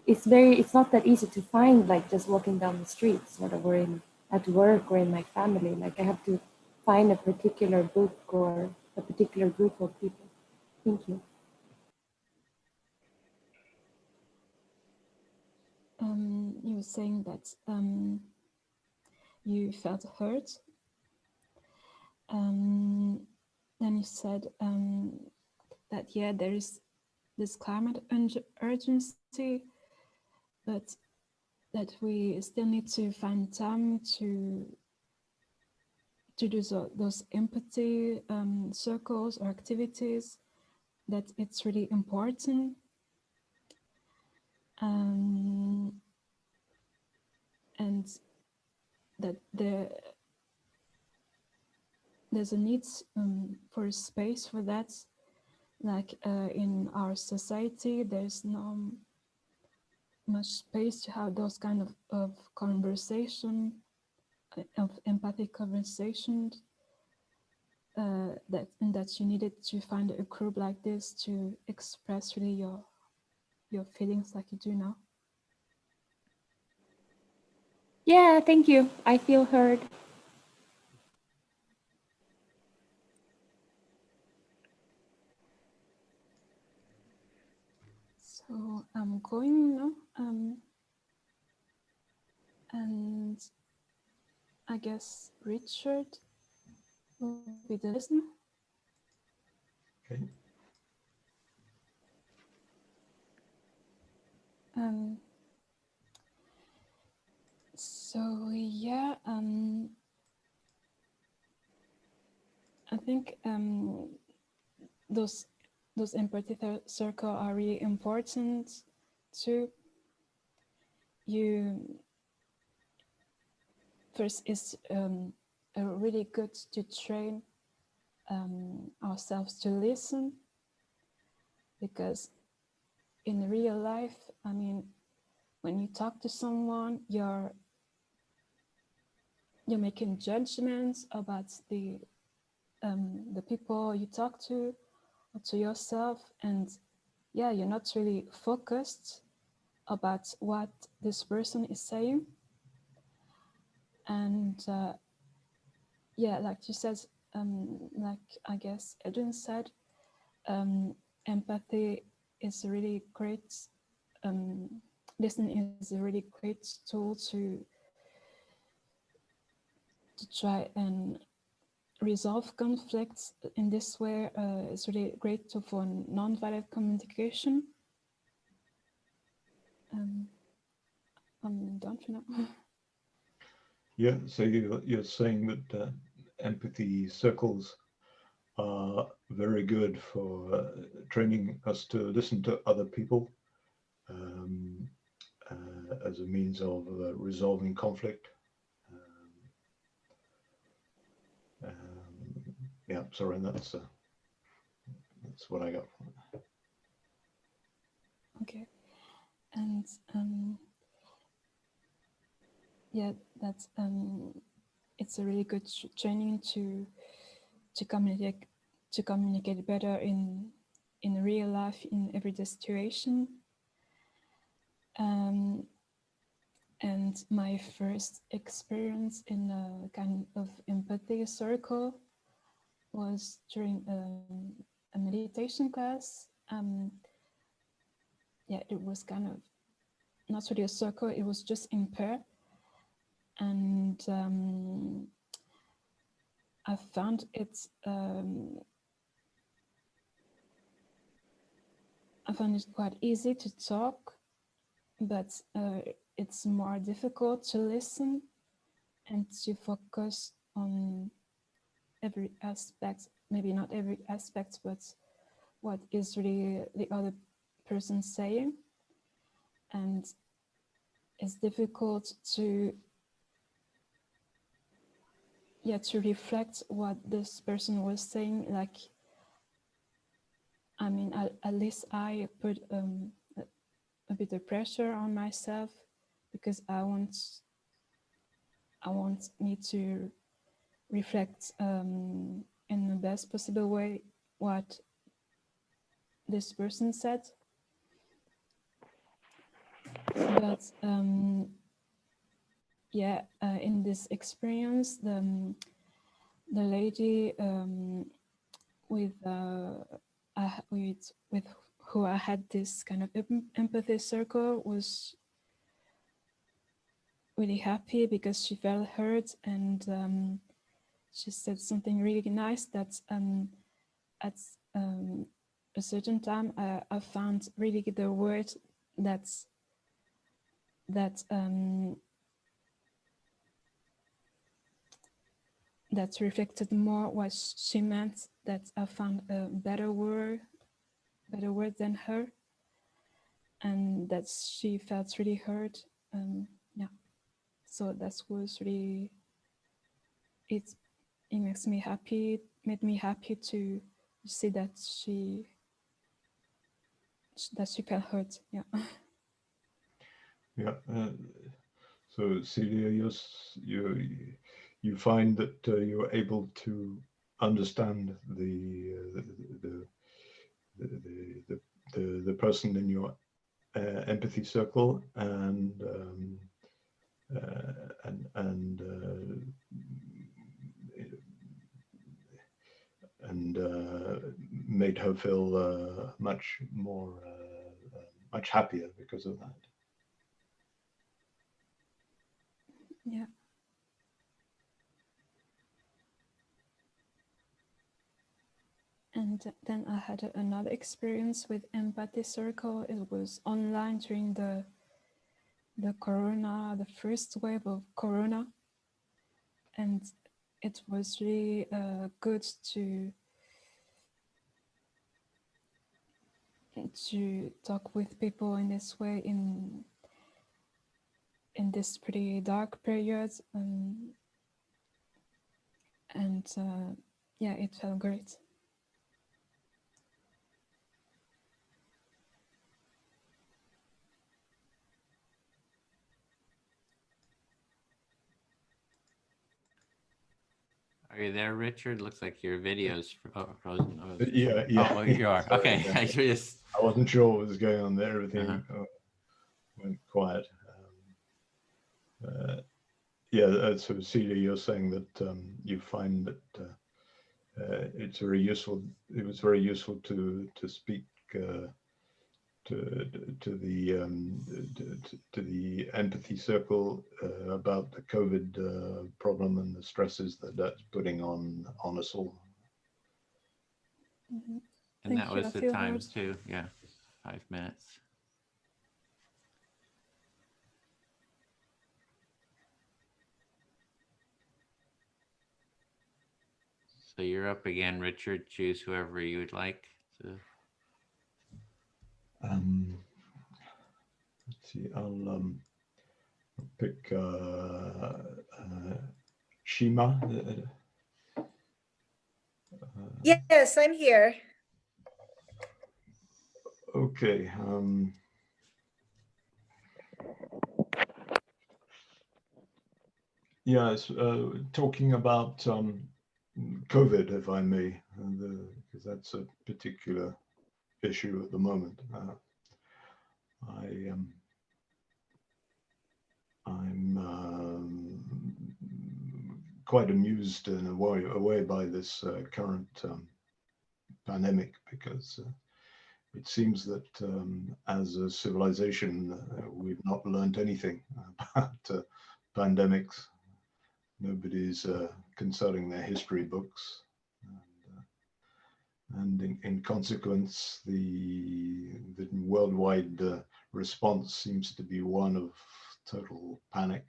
It's not that easy to find, like just walking down the street, sort of, or at work or in my family. Like I have to find a particular book or a particular group of people. Thank you. You were saying that you felt hurt. Then you said that, yeah, there is this climate urgency, but that we still need to find time to do those empathy circles or activities, that it's really important. And that there's a need for space for that. Like in our society, there's no much space to have those kind of conversation, of empathic conversations, that you needed to find a group like this to express really your feelings like you do now. Yeah, thank you. I feel heard. So I'm going now, and I guess Richard will be the listener. Okay. So yeah, I think those empathy circle are really important too. First is really good to train ourselves to listen, because in real life, I mean, when you talk to someone, you're making judgments about the people you talk to, or to yourself, and yeah, you're not really focused about what this person is saying. And yeah, like you said, like I guess Edwin said, empathy is a really great, listening is a really great tool to try and resolve conflicts in this way. It's really great tool for non-violent communication. I'm done for now. Yeah, so you're saying that empathy circles are very good for training us to listen to other people as a means of resolving conflict. Yeah, sorry, that's what I got from it. Okay, and yeah, that's it's a really good training to communicate better in real life, in everyday situation. And my first experience in a kind of empathy circle was during a meditation class. Yeah, it was kind of not really a circle, it was just in pair. And I found it quite easy to talk, but it's more difficult to listen and to focus on every aspect, maybe not every aspect, but what is really the other person saying. And it's difficult to reflect what this person was saying. Like, I mean, at least I put a bit of pressure on myself, because I want me to reflect in the best possible way what this person said. But yeah, in this experience, the lady with who I had this kind of empathy circle was really happy because she felt heard, and she said something really nice that at a certain time I found really the word that reflected more what she meant, that I found a better word than her, and that she felt really heard. Yeah, so that was really, it makes me happy, made me happy to see that she felt heard. Yeah. Yeah. So Celia, you find that you're able to understand the person in your empathy circle, and made her feel much more much happier because of that. Yeah. And then I had another experience with Empathy Circle. It was online during the corona, the first wave of corona. And it was really good to talk with people in this way in this pretty dark period. And yeah, it felt great. Are you there, Richard? Looks like your video's frozen. Oh, Yeah. Oh, well, you are. Sorry, Okay. yeah. I wasn't sure what was going on there. Everything went quiet. Yeah, so Celia, you're saying that you find that it's very useful. It was very useful to speak to the empathy circle about the COVID problem and the stresses that that's putting on us all. Mm-hmm. And that was the time too. Yeah, 5 minutes. So you're up again, Richard. Choose whoever you would like to. Let's see. I'll pick Shima. Yes, I'm here. Okay. Yes, talking about COVID, if I may, because that's a particular issue at the moment. I'm quite amused in a way by this current pandemic, because it seems that as a civilization, we've not learned anything about pandemics. Nobody's consulting their history books, and in consequence, the worldwide response seems to be one of total panic.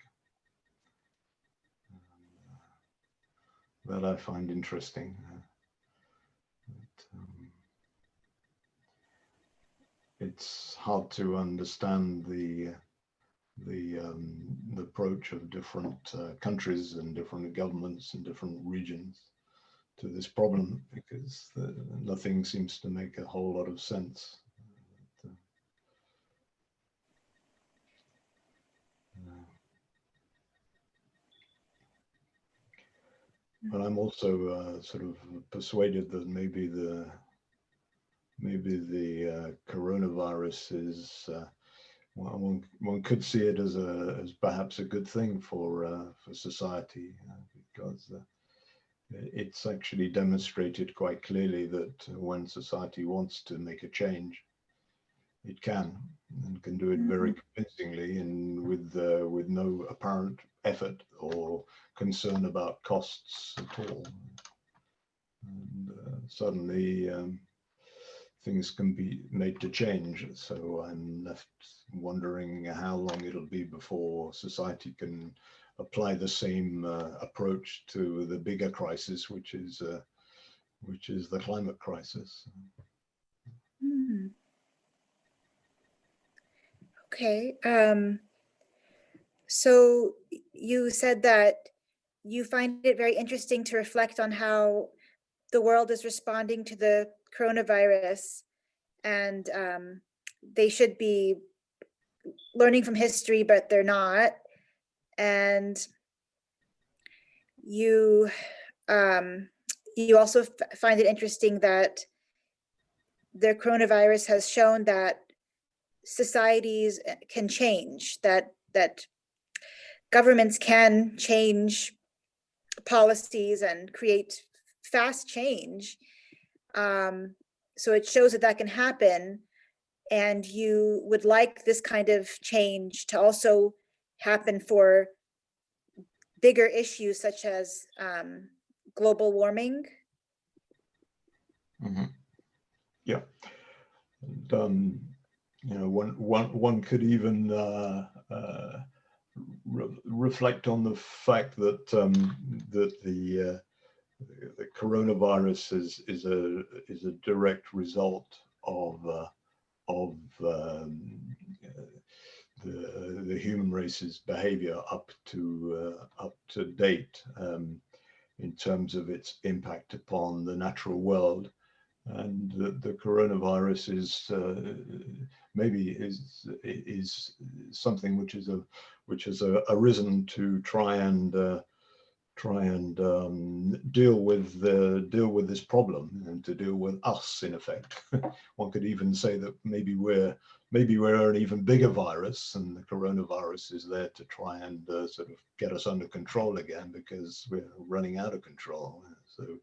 That I find interesting. It's hard to understand the approach of different countries and different governments and different regions to this problem, because nothing seems to make a whole lot of sense. But I'm also sort of persuaded that maybe the coronavirus is well, one could see it as perhaps a good thing for society, because it's actually demonstrated quite clearly that when society wants to make a change, it can, and can do it very convincingly and with no apparent effort or concern about costs at all. And suddenly things can be made to change. So I'm left wondering how long it'll be before society can apply the same approach to the bigger crisis, which is the climate crisis. Okay. So you said that you find it very interesting to reflect on how the world is responding to the coronavirus, and they should be learning from history, but they're not. And you also find it interesting that the coronavirus has shown that societies can change, that governments can change policies and create fast change. So it shows that that can happen, and you would like this kind of change to also happen for bigger issues such as global warming. Yeah, and you know, one could even reflect on the fact that the coronavirus is a direct result of the human race's behavior up to date, in terms of its impact upon the natural world. And the coronavirus is maybe is something which has arisen to try and deal with this problem, and to deal with us, in effect. One could even say that maybe we're an even bigger virus, and the coronavirus is there to try and sort of get us under control again, because we're running out of control. So,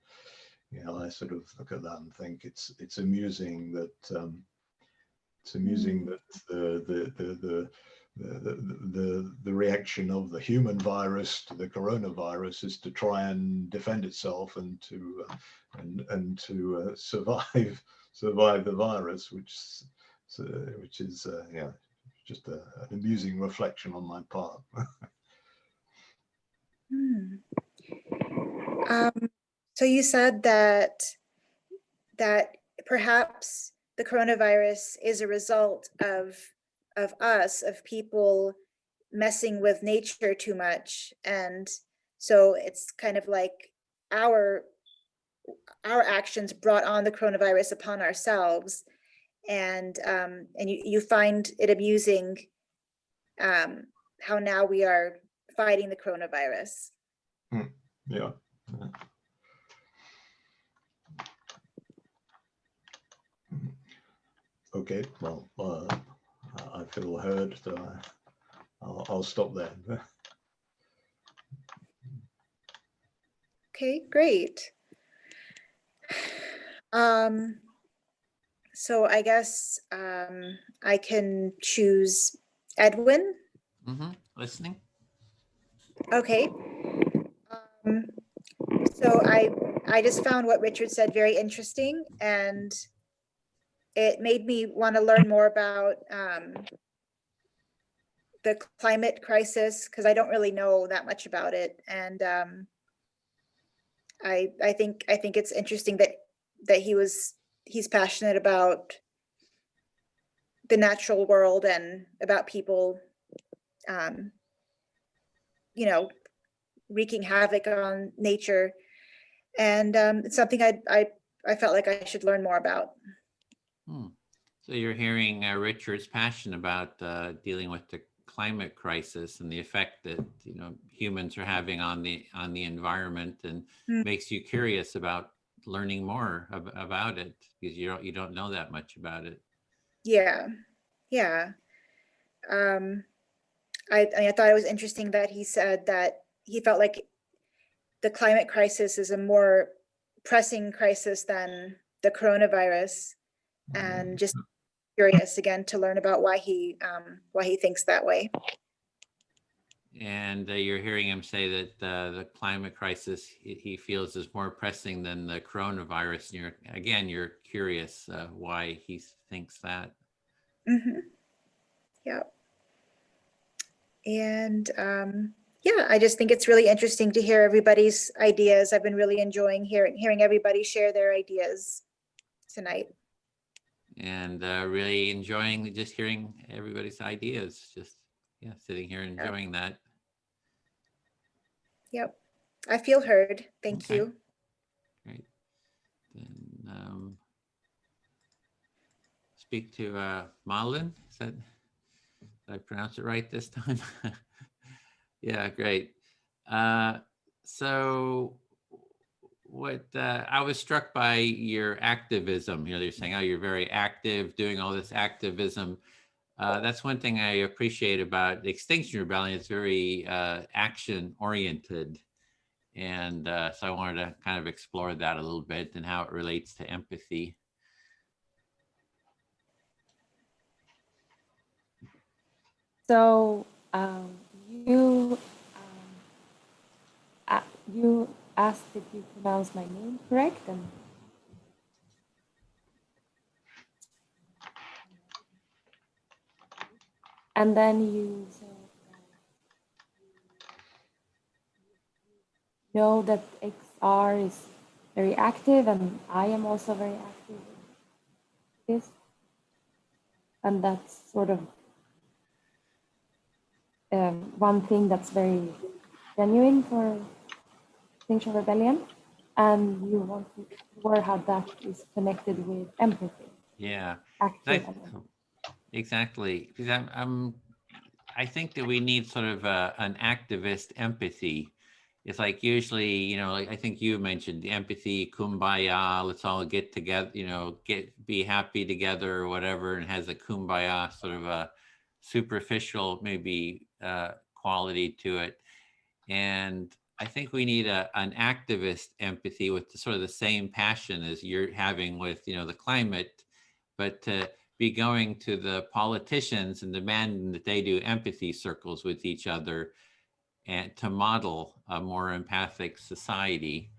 you know, I sort of look at that and think it's amusing that the reaction of the human virus to the coronavirus is to try and defend itself and to survive the virus, which is yeah, just an amusing reflection on my part. So you said that perhaps the coronavirus is a result of us, of people messing with nature too much, and so it's kind of like our actions brought on the coronavirus upon ourselves, and you find it amusing how now we are fighting the coronavirus. Yeah. Okay, well, I feel heard, so I'll stop there. Okay, great. So I guess I can choose Edwin. Listening. Okay. So I just found what Richard said very interesting, and it made me want to learn more about the climate crisis, because I don't really know that much about it. And I think it's interesting that he's passionate about the natural world and about people, you know, wreaking havoc on nature. And it's something I felt like I should learn more about. So you're hearing Richard's passion about dealing with climate crisis and the effect that, you know, humans are having on the environment, and makes you curious about learning more about it, because you don't know that much about it. Yeah, yeah. I thought it was interesting that he said that he felt like the climate crisis is a more pressing crisis than the coronavirus, and just curious again to learn about why he thinks that way. And you're hearing him say that the climate crisis he feels is more pressing than the coronavirus. And you're curious why he thinks that. Yeah. And yeah, I just think it's really interesting to hear everybody's ideas. I've been really enjoying hearing everybody share their ideas tonight. And really enjoying just hearing everybody's ideas. Just, yeah, sitting here enjoying that. Yep. I feel heard. Thank you. Great. Then speak to Marlin. Did I pronounce it right this time? Yeah, great. So what I was struck by your activism. You know, you're saying, oh, you're very active, doing all this activism. That's one thing I appreciate about the Extinction Rebellion. It's very action oriented. And so I wanted to kind of explore that a little bit and how it relates to empathy. So you asked if you pronounce my name correct, and then you said know that XR is very active, and I am also very active in this, and that's sort of one thing that's very genuine for Extinction Rebellion, and you want to explore how that is connected with empathy. Yeah, exactly. Because I think that we need sort of an activist empathy. It's like usually, you know, like I think you mentioned the empathy, kumbaya, let's all get together, you know, be happy together or whatever, and has a kumbaya sort of a superficial maybe quality to it. And I think we need an activist empathy with sort of the same passion as you're having with, you know, the climate, but to be going to the politicians and demanding that they do empathy circles with each other and to model a more empathic society.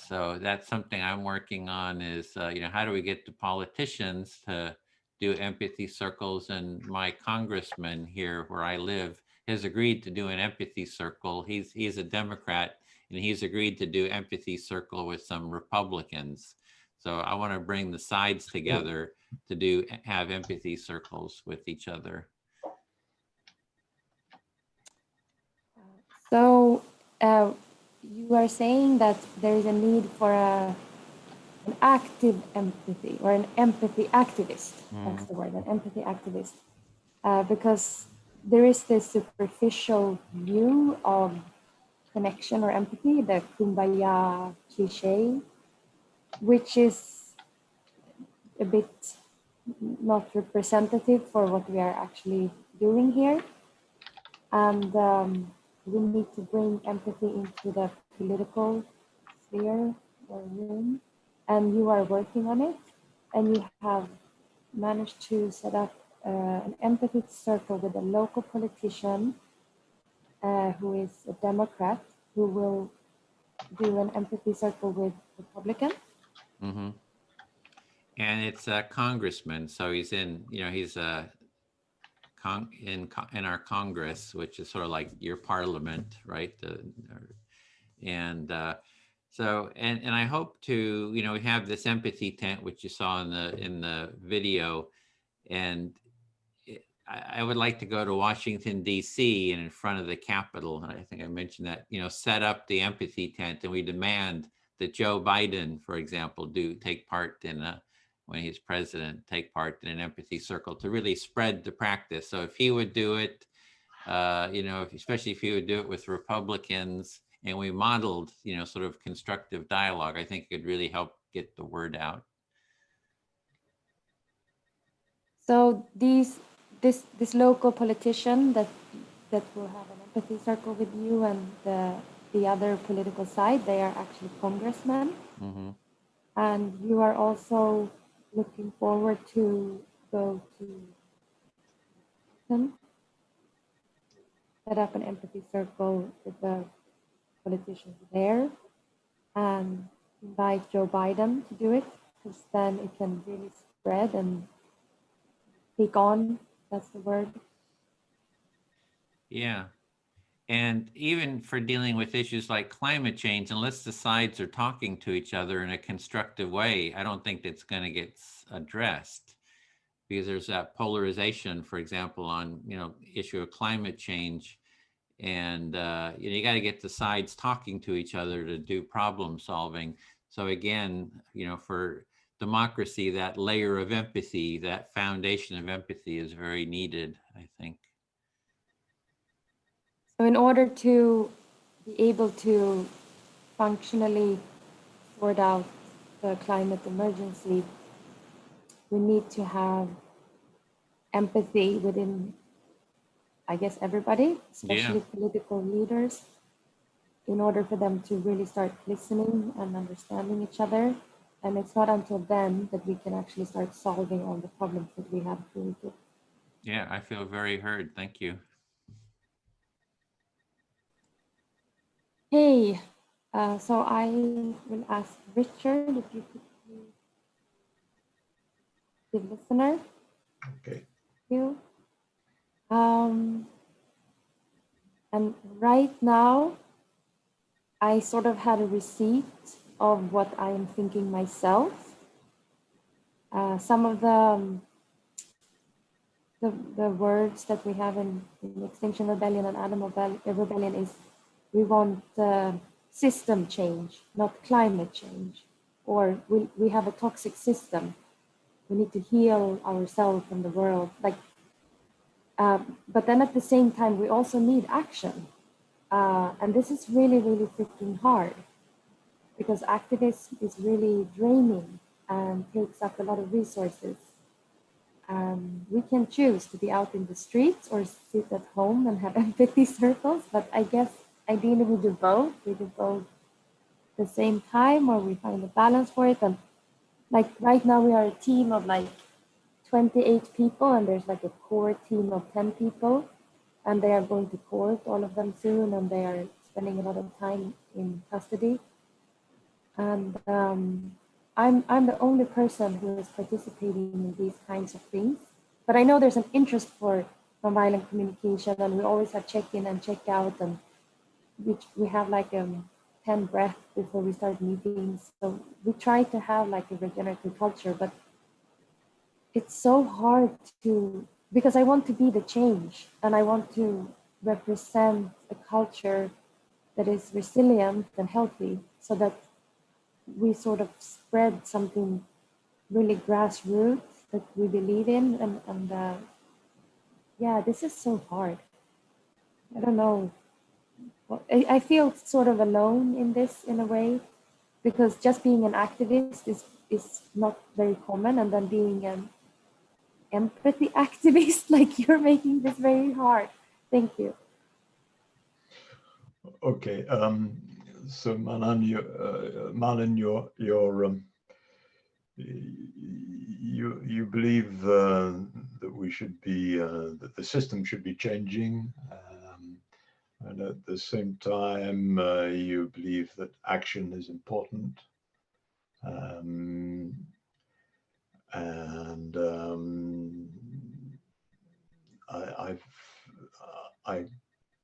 So that's something I'm working on is, you know, how do we get the politicians to do empathy circles? And my congressman here where I live has agreed to do an empathy circle. He's a Democrat, and he's agreed to do empathy circle with some Republicans. So I want to bring the sides together to have empathy circles with each other. So you are saying that there is a need for an active empathy, or an empathy activist. That's the word, an empathy activist. Because there is this superficial view of connection or empathy, the kumbaya cliche, which is a bit not representative for what we are actually doing here. And we need to bring empathy into the political sphere or room. And you are working on it. And you have managed to set up an empathy circle with a local politician who is a Democrat, who will do an empathy circle with Republicans. Mm-hmm. And it's a congressman, so he's in, you know, he's in our Congress, which is sort of like your parliament, right? And I hope to, you know, we have this empathy tent, which you saw in the video, and I would like to go to Washington, D.C. and in front of the Capitol. And I think I mentioned that, you know, set up the empathy tent, and we demand that Joe Biden, for example, take part in when he's president, take part in an empathy circle to really spread the practice. So if he would do it, you know, especially if you would do it with Republicans and we modeled, you know, sort of constructive dialogue, I think it could really help get the word out. So this local politician that will have an empathy circle with you and the other political side, they are actually congressmen. Mm-hmm. And you are also looking forward to go to them, set up an empathy circle with the politicians there and invite Joe Biden to do it, because then it can really spread and take on, that's the word. Yeah. And even for dealing with issues like climate change, unless the sides are talking to each other in a constructive way, I don't think it's going to get addressed, because there's that polarization, for example, on, you know, issue of climate change. And you know, you got to get the sides talking to each other to do problem solving. So again, you know, for democracy, that layer of empathy, that foundation of empathy is very needed, I think. So in order to be able to functionally sort out the climate emergency, we need to have empathy within, I guess, everybody, especially political leaders, in order for them to really start listening and understanding each other. And it's not until then that we can actually start solving all the problems that we have created. Yeah, I feel very heard. Thank you. Hey, so I will ask Richard if you could please give listener. Okay. Thank you. And right now, I sort of had a receipt of what I am thinking myself. Some of the words that we have in Extinction Rebellion and Animal Rebellion is we want system change, not climate change. Or we have a toxic system. We need to heal ourselves and the world. Like, but then at the same time, we also need action. And this is really, really freaking hard, because activism is really draining and takes up a lot of resources. We can choose to be out in the streets or sit at home and have empathy circles, but I guess ideally we do both. We do both at the same time, or we find a balance for it. And like right now we are a team of like 28 people, and there's like a core team of 10 people, and they are going to court, all of them soon, and they are spending a lot of time in custody. And I'm the only person who is participating in these kinds of things. But I know there's an interest for nonviolent communication, and we always have check-in and check-out, and we have like 10 breaths before we start meetings. So we try to have like a regenerative culture, but it's so hard to, because I want to be the change, and I want to represent a culture that is resilient and healthy, so that we sort of spread something really grassroots that we believe in. And yeah, this is so hard. I don't know. I feel sort of alone in this in a way, because just being an activist is not very common. And then being an empathy activist, like, you're making this very hard. Thank you. Okay. So Marlin, you believe that we should be that the system should be changing, and at the same time you believe that action is important, and I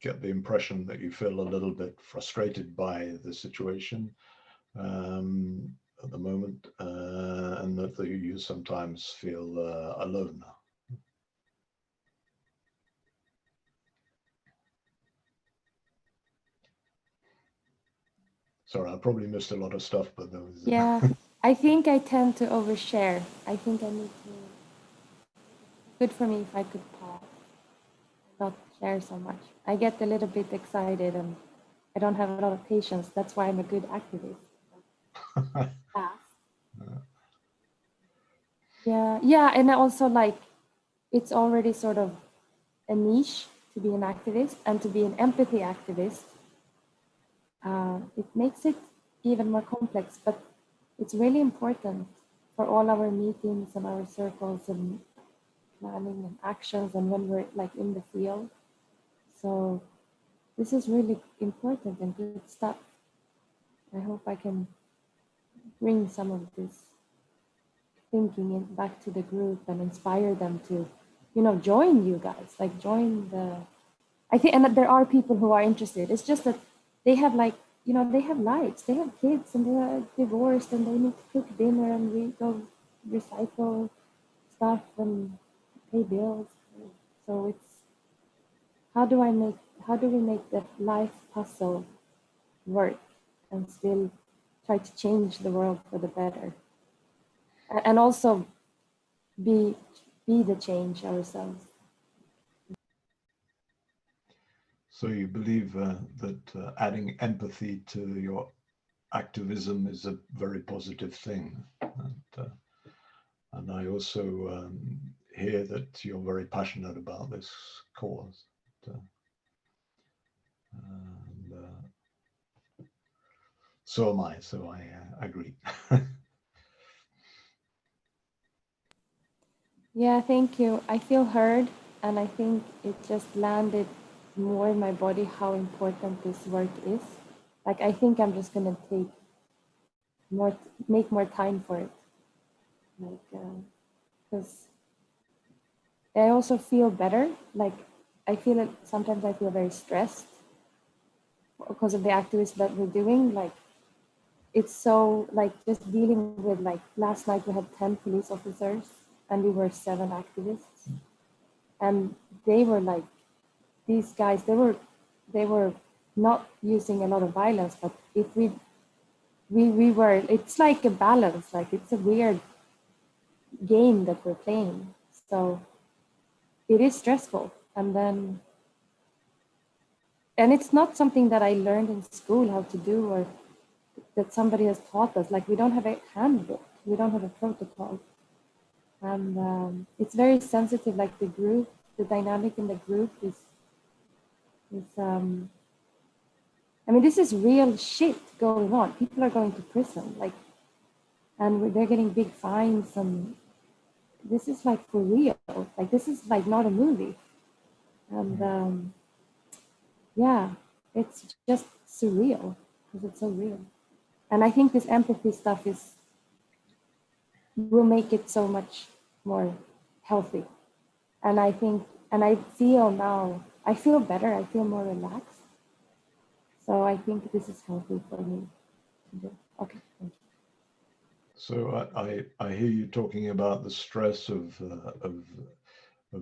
get the impression that you feel a little bit frustrated by the situation at the moment, and that you sometimes feel alone. Sorry, I probably missed a lot of stuff, but there was... Yeah, I think I tend to overshare. I think I need to, good for me if I could pause, not share so much. I get a little bit excited and I don't have a lot of patience. That's why I'm a good activist. Yeah, and also like it's already sort of a niche to be an activist and to be an empathy activist. It makes it even more complex, but it's really important for all our meetings and our circles and planning and actions and when we're like in the field. So this is really important and good stuff. I hope I can bring some of this thinking back to the group and inspire them to, you know, join you guys, like join the, I think, and that there are people who are interested. It's just that they have like, you know, they have lives, they have kids and they are divorced and they need to cook dinner and we go recycle stuff and pay bills. So it's, how do we make that life puzzle work and still try to change the world for the better? And also be the change ourselves. So you believe that adding empathy to your activism is a very positive thing. And I also hear that you're very passionate about this cause. So am I, so I agree. Yeah, thank you. I feel heard, and I think it just landed more in my body how important this work is. Like, I think I'm just gonna make more time for it. Like, because I also feel better. Like, I feel it, sometimes I feel very stressed because of the activism that we're doing. Like, it's so, like, just dealing with, like, last night we had 10 police officers and we were 7 activists. And they were like, these guys, they were not using a lot of violence, but if we were, it's like a balance, like it's a weird game that we're playing. So it is stressful. And it's not something that I learned in school how to do or that somebody has taught us. Like, we don't have a handbook, we don't have a protocol. And it's very sensitive, like the group, the dynamic in the group is I mean, this is real shit going on. People are going to prison, like, and they're getting big fines, and this is like for real. Like, this is like not a movie. And yeah, it's just surreal because it's so real. And I think this empathy stuff will make it so much more healthy. And I think, and I feel now, I feel better. I feel more relaxed. So I think this is healthy for me to do. Okay, thank you. So I hear you talking about the stress of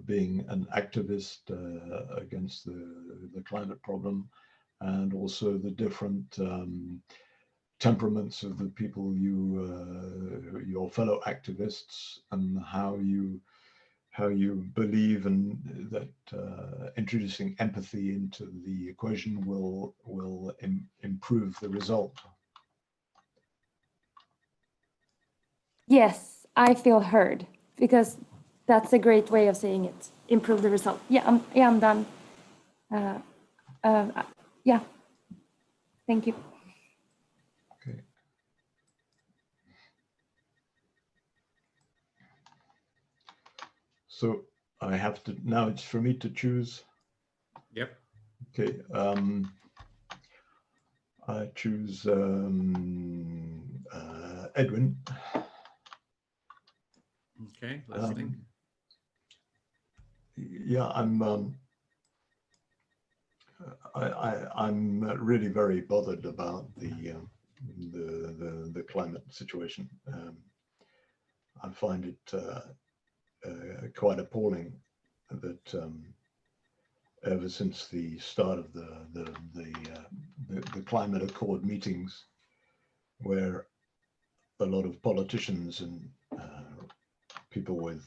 being an activist against the climate problem, and also the different temperaments of the people your fellow activists, and how you believe that introducing empathy into the equation will improve the result. Yes, I feel heard, because that's a great way of saying it. Improve the result. Yeah, I'm done. Yeah, thank you. Okay. So I have to, now it's for me to choose. Yep. Okay. I choose Edwin. Okay, listening. Yeah, I'm really very bothered about the climate situation. I find it quite appalling that ever since the start of the climate accord meetings, where a lot of politicians and people with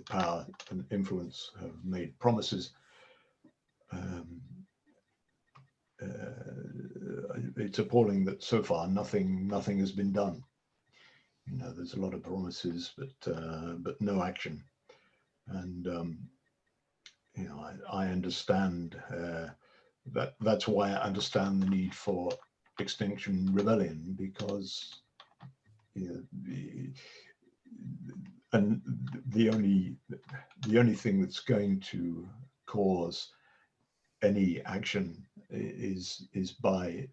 power and influence have made promises it's appalling that so far nothing has been done. You know, there's a lot of promises, but no action. And you know, I understand that's why I understand the need for Extinction Rebellion, because you know, the only thing that's going to cause any action is by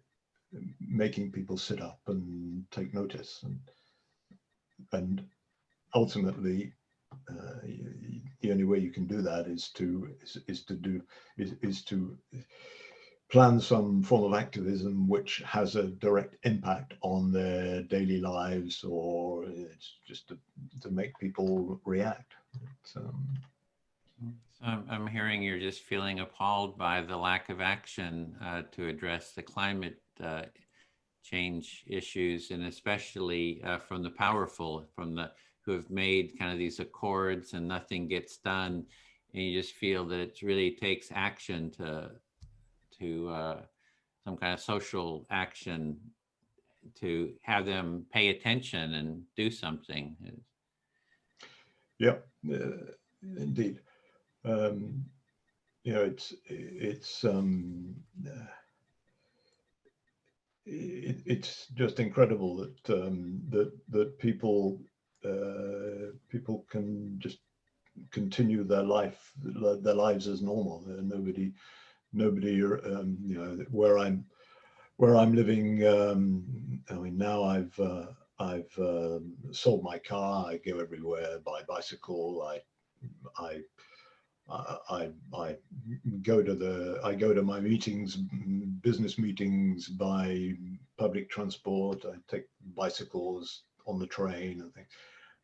making people sit up and take notice, and ultimately the only way you can do that is to plan some form of activism which has a direct impact on their daily lives, or it's just to make people react. So I'm hearing you're just feeling appalled by the lack of action to address the climate change issues, and especially from the powerful, who have made kind of these accords and nothing gets done, and you just feel that it really takes action to some kind of social action to have them pay attention and do something. Yeah, indeed. You know, it's just incredible that that people can just continue their lives as normal. Nobody, you know, where I'm living. I mean, now I've sold my car. I go everywhere by bicycle. I go to my meetings, business meetings, by public transport. I take bicycles on the train and things,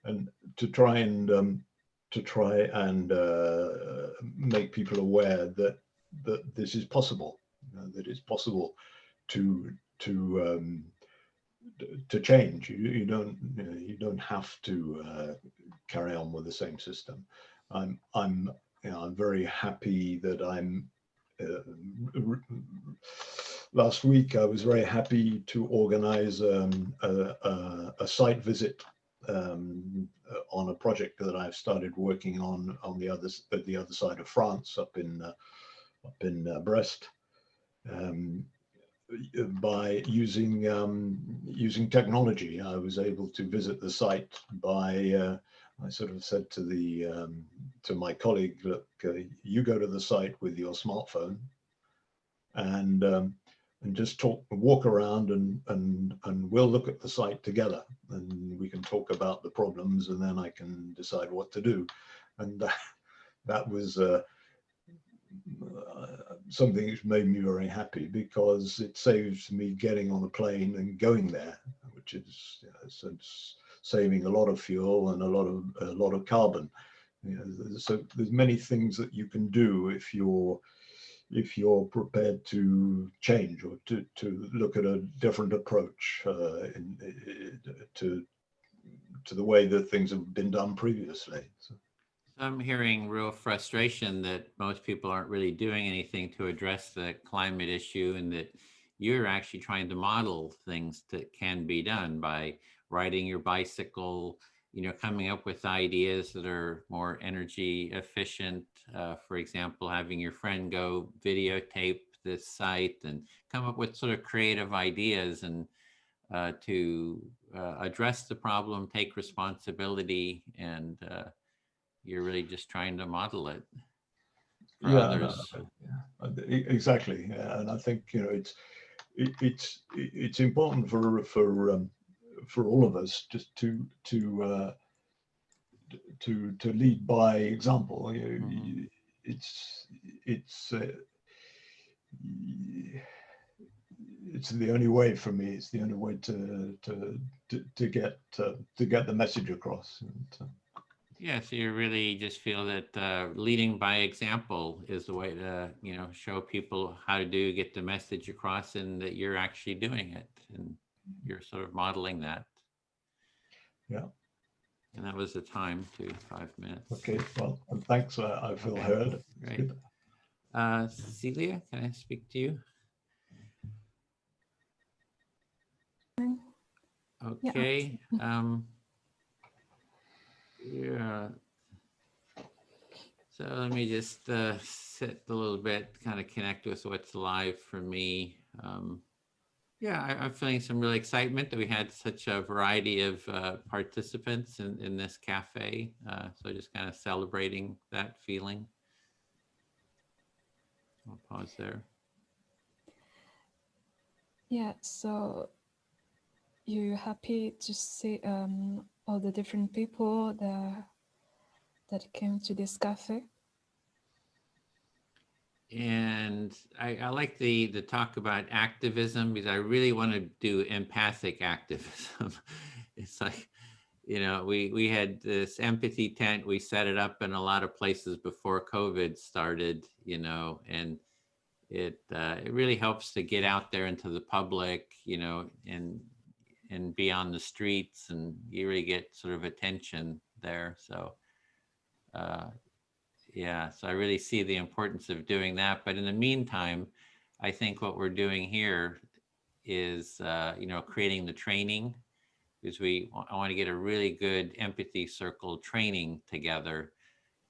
and to try and make people aware that this is possible, you know, that it's possible to change. You don't have to carry on with the same system. I'm very happy that last week I was very happy to organize a site visit on a project that I've started working on the other side of France, up in Brest, by using technology. I was able to visit the site by I sort of said to my colleague, look, you go to the site with your smartphone and just walk around, and we'll look at the site together, and we can talk about the problems, and then I can decide what to do. And that was something which made me very happy, because it saves me getting on a plane and going there, which is, you know, it's saving a lot of fuel and a lot of carbon. You know, so there's many things that you can do if you're prepared to change, or to look at a different approach to the way that things have been done previously. So I'm hearing real frustration that most people aren't really doing anything to address the climate issue, and that you're actually trying to model things that can be done by riding your bicycle, you know, coming up with ideas that are more energy efficient. For example, having your friend go videotape this site and come up with sort of creative ideas, and to address the problem, take responsibility, and you're really just trying to model it for others. Exactly, and I think, you know, it's important for all of us just to lead by example. You know, it's the only way for me. It's the only way to get the message across. Yeah, so you really just feel that leading by example is the way to, you know, show people how to get the message across, and that you're actually doing it, and you're sort of modeling that. Yeah. And that was the time, 5 minutes. Okay, well, thanks. I feel heard. Great. Celia, can I speak to you? Okay. Yeah. So let me just sit a little bit, kind of connect with what's live for me. Yeah, I'm feeling some real excitement that we had such a variety of participants in this cafe. So just kind of celebrating that feeling. I'll pause there. Yeah, so you're happy to see all the different people that came to this cafe? And I like the talk about activism, because I really want to do empathic activism. It's like, you know, we had this empathy tent, we set it up in a lot of places before COVID started, you know, and it really helps to get out there into the public, you know, and be on the streets, and you really get sort of attention there. So yeah, so I really see the importance of doing that. But in the meantime, I think what we're doing here is, you know, creating the training, because I want to get a really good empathy circle training together,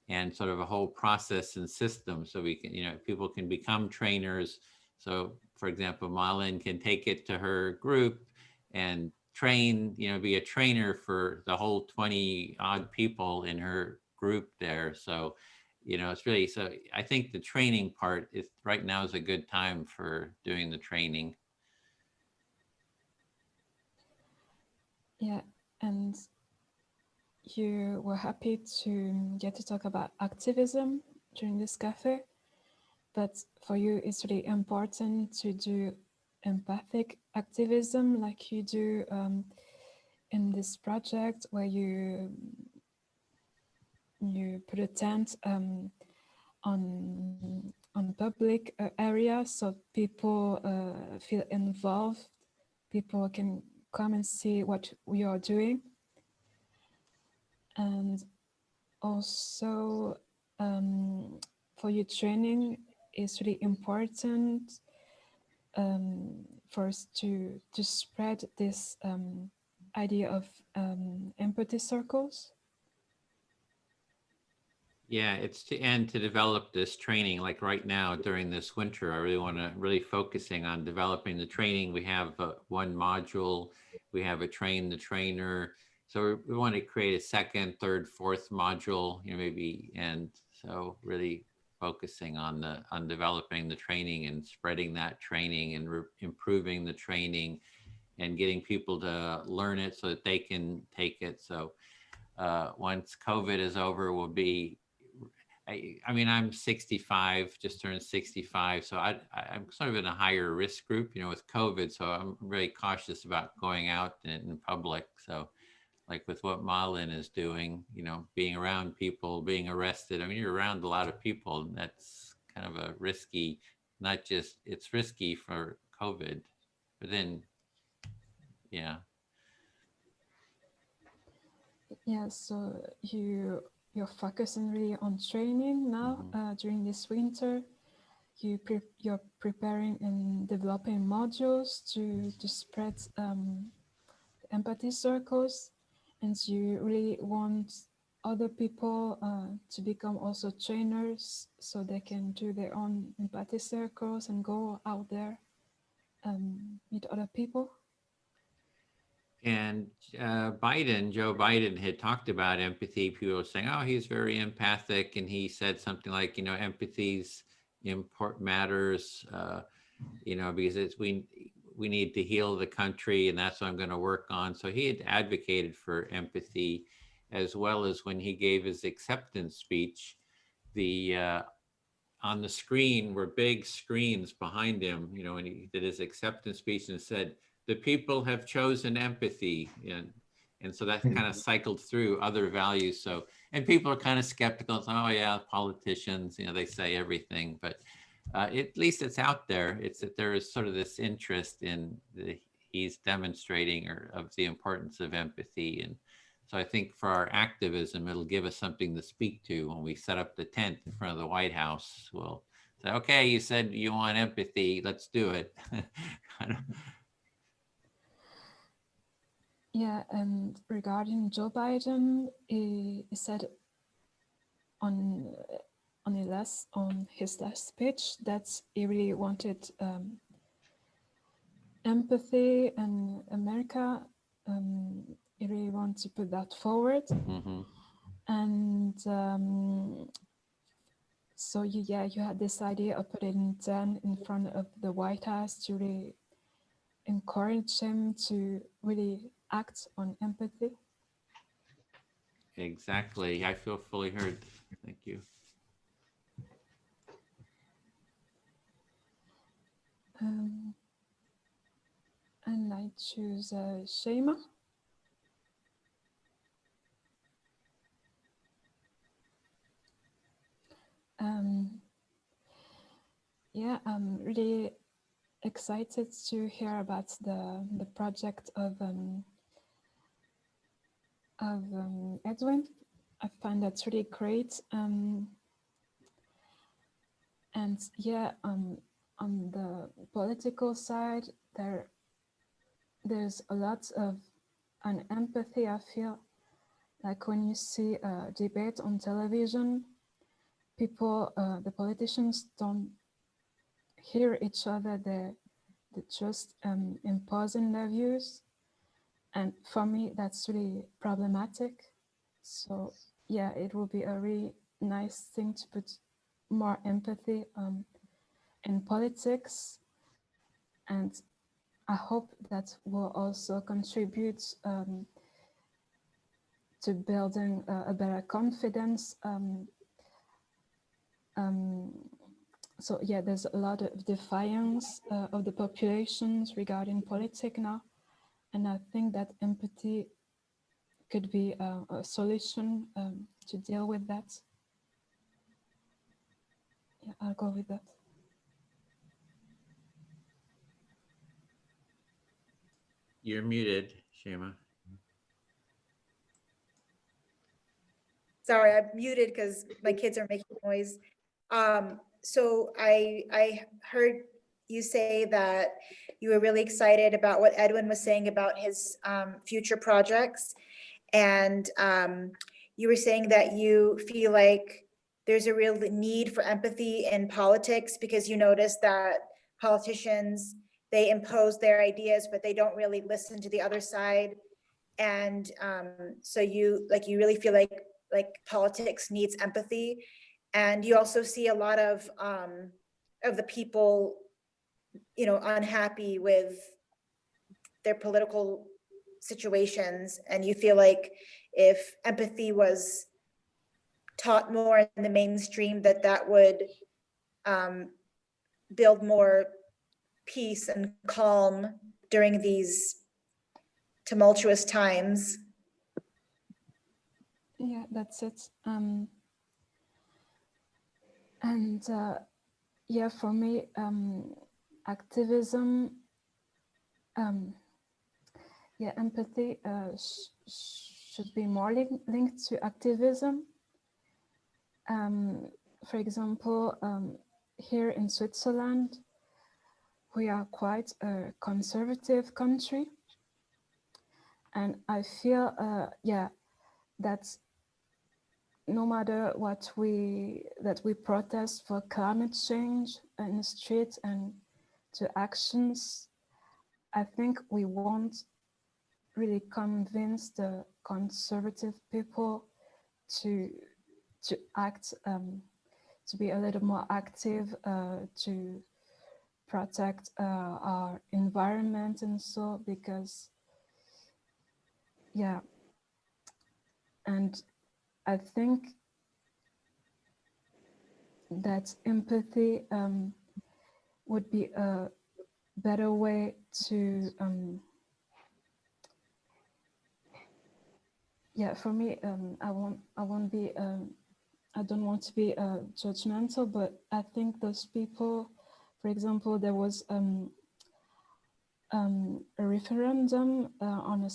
and sort of a whole process and system, so we can, you know, people can become trainers. So for example, Marlin can take it to her group and train, you know, be a trainer for the whole 20 odd people in her group there. So, you know, it's really, so I think the training part is right now is a good time for doing the training. Yeah, and you were happy to get to talk about activism during this cafe, but for you it's really important to do empathic activism like you do in this project, where you put a tent on public area, so people feel involved, people can come and see what we are doing. And also for your training, it's really important for us to spread this idea of empathy circles. Yeah, it's to develop this training. Like right now during this winter, I really want to really focusing on developing the training. We have one module, we have a train the trainer. So we want to create a second, third, fourth module, you know, maybe. And so really focusing on developing the training and spreading that training and improving the training and getting people to learn it so that they can take it. So once COVID is over, we'll be, I mean, I'm 65, just turned 65. So I'm sort of in a higher risk group, you know, with COVID. So I'm very cautious about going out in public. So like with what Marlin is doing, you know, being around people, being arrested. I mean, you're around a lot of people, and that's kind of a risky, not just, it's risky for COVID, but then, yeah. Yeah, so you're focusing really on training now during this winter. You're preparing and developing modules to spread empathy circles, and you really want other people to become also trainers, so they can do their own empathy circles and go out there meet other people. And Joe Biden had talked about empathy. People were saying, oh, he's very empathic. And he said something like, you know, empathy's matters, you know, because we need to heal the country, and that's what I'm going to work on. So he had advocated for empathy, as well as when he gave his acceptance speech, on the screen were big screens behind him, you know, and he did his acceptance speech and said, the people have chosen empathy. And so that kind of cycled through other values. So, and people are kind of skeptical. So, oh yeah, politicians, you know, they say everything, but at least it's out there. It's that there is sort of this interest in he's demonstrating of the importance of empathy. And so I think for our activism, it'll give us something to speak to when we set up the tent in front of the White House. Well, Okay, you said you want empathy. Let's do it. Yeah, and regarding Joe Biden, he said on his last speech that he really wanted empathy in America. He really wanted to put that forward. Mm-hmm. And so you had this idea of putting Dan in front of the White House to really encourage him to really act on empathy. Exactly. I feel fully heard. Thank you. And I choose Shema. Yeah, I'm really excited to hear about the project of Edwin. I find that's really great. And yeah, on the political side, there's a lot of an empathy. I feel like when you see a debate on television, people, the politicians don't hear each other. They just imposing their views. And for me, that's really problematic. So yeah, it will be a really nice thing to put more empathy in politics. And I hope that will also contribute to building a better confidence. So yeah, there's a lot of defiance of the populations regarding politics now. And I think that empathy could be a solution to deal with that. Yeah, I'll go with that. You're muted, Shema. Sorry, I'm muted because my kids are making noise. So I heard you say that you were really excited about what Edwin was saying about his future projects. And you were saying that you feel like there's a real need for empathy in politics because you notice that politicians, they impose their ideas, but they don't really listen to the other side. And so you really feel like politics needs empathy. And you also see a lot of the people, unhappy with their political situations. And you feel like if empathy was taught more in the mainstream, that would build more peace and calm during these tumultuous times. Yeah, that's it. And yeah, for me, activism, yeah, empathy should be more linked to activism. For example, here in Switzerland, we are quite a conservative country. And I feel, yeah, that no matter what we protest for climate change in the street and to actions, I think we won't really convince the conservative people to act, to be a little more active, to protect our environment and so, because yeah, and I think that empathy would be a better way to yeah, for me, I don't want to be judgmental, but I think those people, for example, there was a referendum on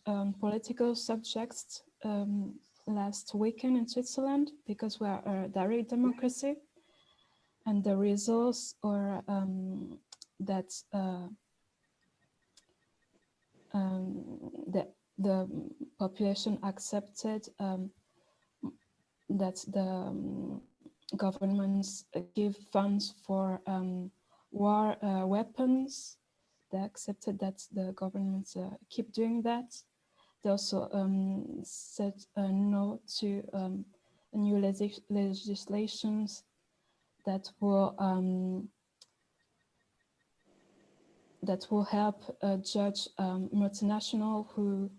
a political subject last weekend in Switzerland, because we are a direct democracy. and the results or that the population accepted that the governments give funds for war weapons. They accepted that the governments keep doing that. They also said no to new legislations that will help judge multinational who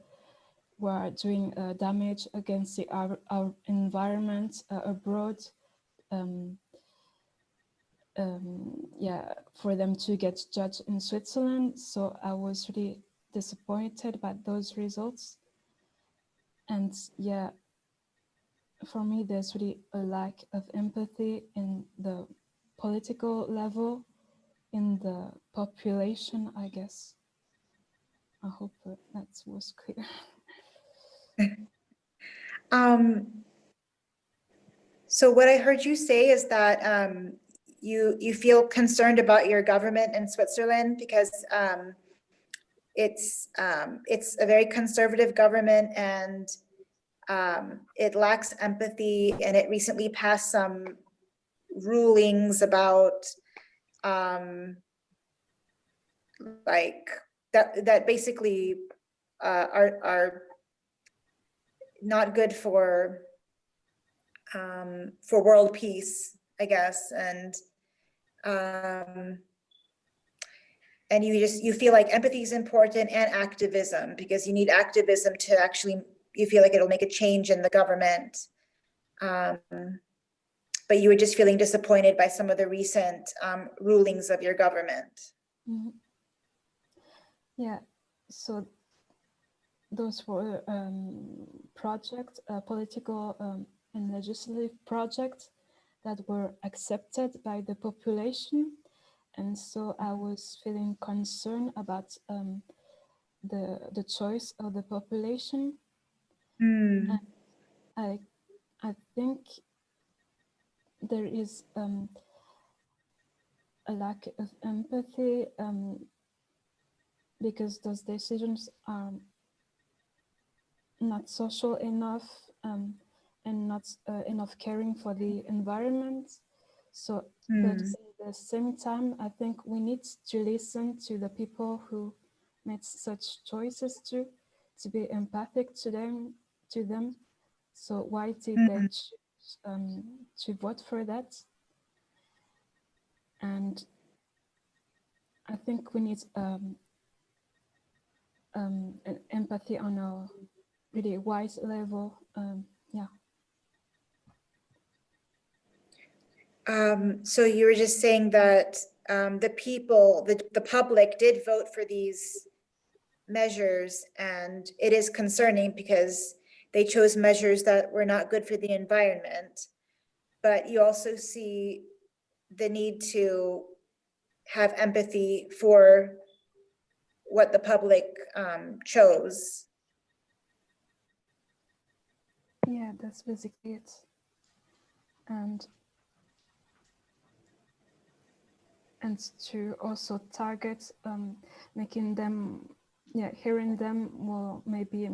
were doing damage against our environment abroad. Yeah, for them to get judged in Switzerland. So I was really disappointed by those results. And yeah, for me, there's really a lack of empathy in the political level, in the population, I guess. I hope that was clear. So what I heard you say is that you feel concerned about your government in Switzerland because it's a very conservative government and it lacks empathy, and it recently passed some rulings about like that basically are not good for world peace, I guess, and you feel like empathy is important and activism, because you need activism to actually, you feel like it'll make a change in the government. But you were just feeling disappointed by some of the recent rulings of your government. Mm-hmm. Yeah, so those were projects, political and legislative projects that were accepted by the population. And so I was feeling concerned about the choice of the population. And I think there is a lack of empathy because those decisions are not social enough and not enough caring for the environment. So, but at the same time, I think we need to listen to the people who made such choices to be empathic to them. So why did they choose to vote for that? And I think we need an empathy on a really wise level. Yeah. So you were just saying that the people, the public did vote for these measures, and it is concerning because they chose measures that were not good for the environment. But you also see the need to have empathy for what the public chose. Yeah, that's basically it. And to also target making them, hearing them will maybe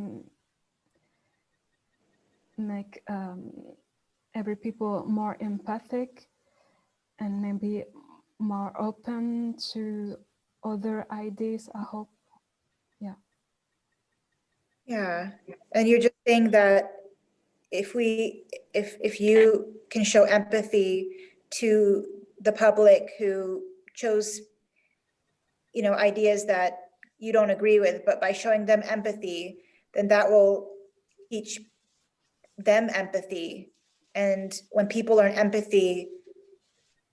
make every people more empathic and maybe more open to other ideas, I hope. Yeah, and you're just saying that if you can show empathy to the public who chose, ideas that you don't agree with, but by showing them empathy, then that will teach them empathy. And when people learn empathy,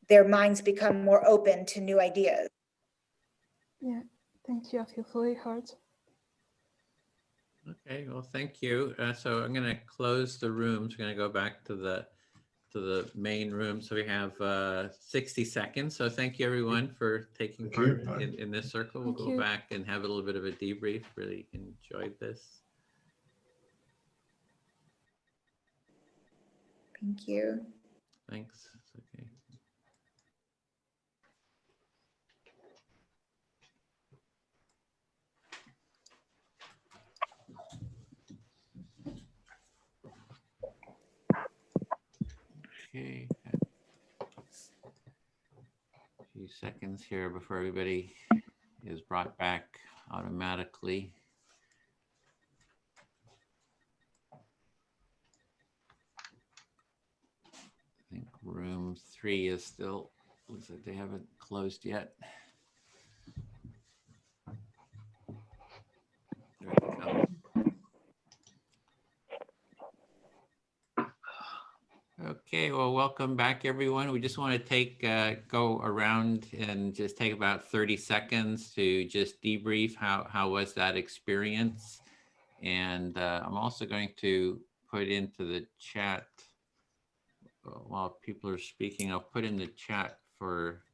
their minds become more open to new ideas. Yeah, thank you. I feel fully heard. Okay, well, thank you. So I'm going to close the rooms. We're going to go back to the main room. So we have 60 seconds. So thank you everyone for taking part in this circle. We'll go back and have a little bit of a debrief. Really enjoyed this. Thank you. Thanks. Okay. Okay. A few seconds here before everybody is brought back automatically. I think room 3 is still, looks like they haven't closed yet. There it comes. Okay, well, welcome back, everyone. We just want to go around and just take about 30 seconds to just debrief how was that experience. And I'm also going to put into the chat, while people are speaking, I'll put in the chat for,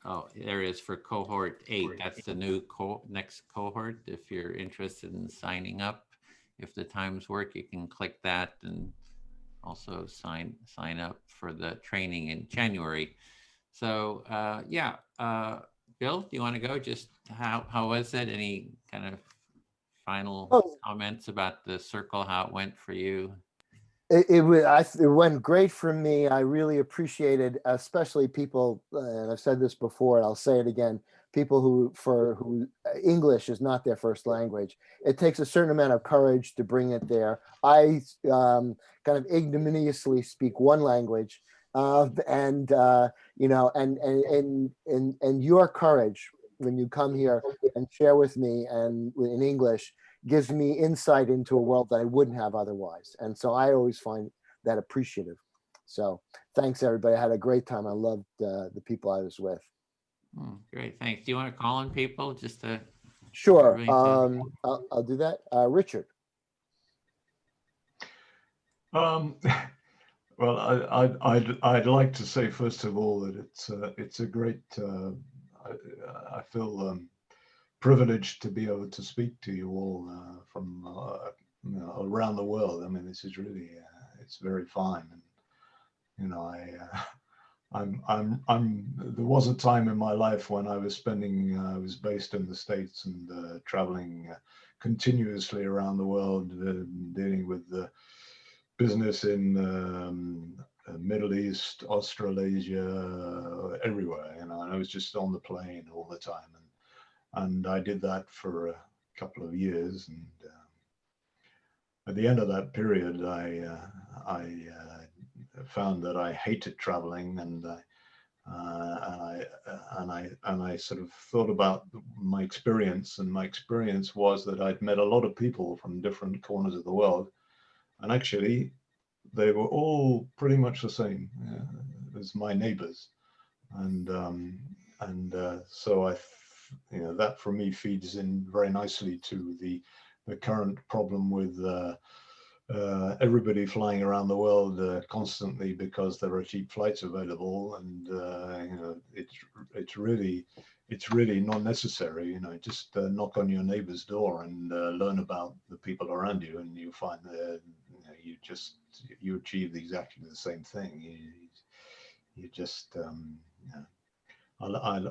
oh, there it is, for cohort 8. That's the new next cohort. If you're interested in signing up, if the times work, you can click that and also sign up for the training in January. So yeah, Bill, do you want to go? Just how was it? Any kind of final comments about the circle, how it went for you? It went great for me. I really appreciated, especially people, and I've said this before, and I'll say it again, people who English is not their first language. It takes a certain amount of courage to bring it there. I kind of ignominiously speak one language, and you know, and your courage when you come here and share with me and in English gives me insight into a world that I wouldn't have otherwise. And so I always find that appreciative. So thanks, everybody. I had a great time. I loved the people I was with. Great, thanks. Do you want to call on people just to? Sure, I'll do that. Richard. Well, I'd like to say first of all that it's a great. I feel privileged to be able to speak to you all from you know, around the world. I mean, this is really it's very fine, and you know, there was a time in my life when I was based in the States and traveling continuously around the world, dealing with the business in Middle East, Australasia, everywhere, you know, and I was just on the plane all the time. And I did that for a couple of years. And at the end of that period, I found that I hated traveling, and I sort of thought about my experience, and my experience was that I'd met a lot of people from different corners of the world, and actually they were all pretty much the same as my neighbors, and so you know, that for me feeds in very nicely to the current problem with everybody flying around the world constantly because there are cheap flights available, and you know, it's really not necessary. You know, just knock on your neighbor's door and learn about the people around you, and you find that you know, you achieve exactly the same thing. You just you know,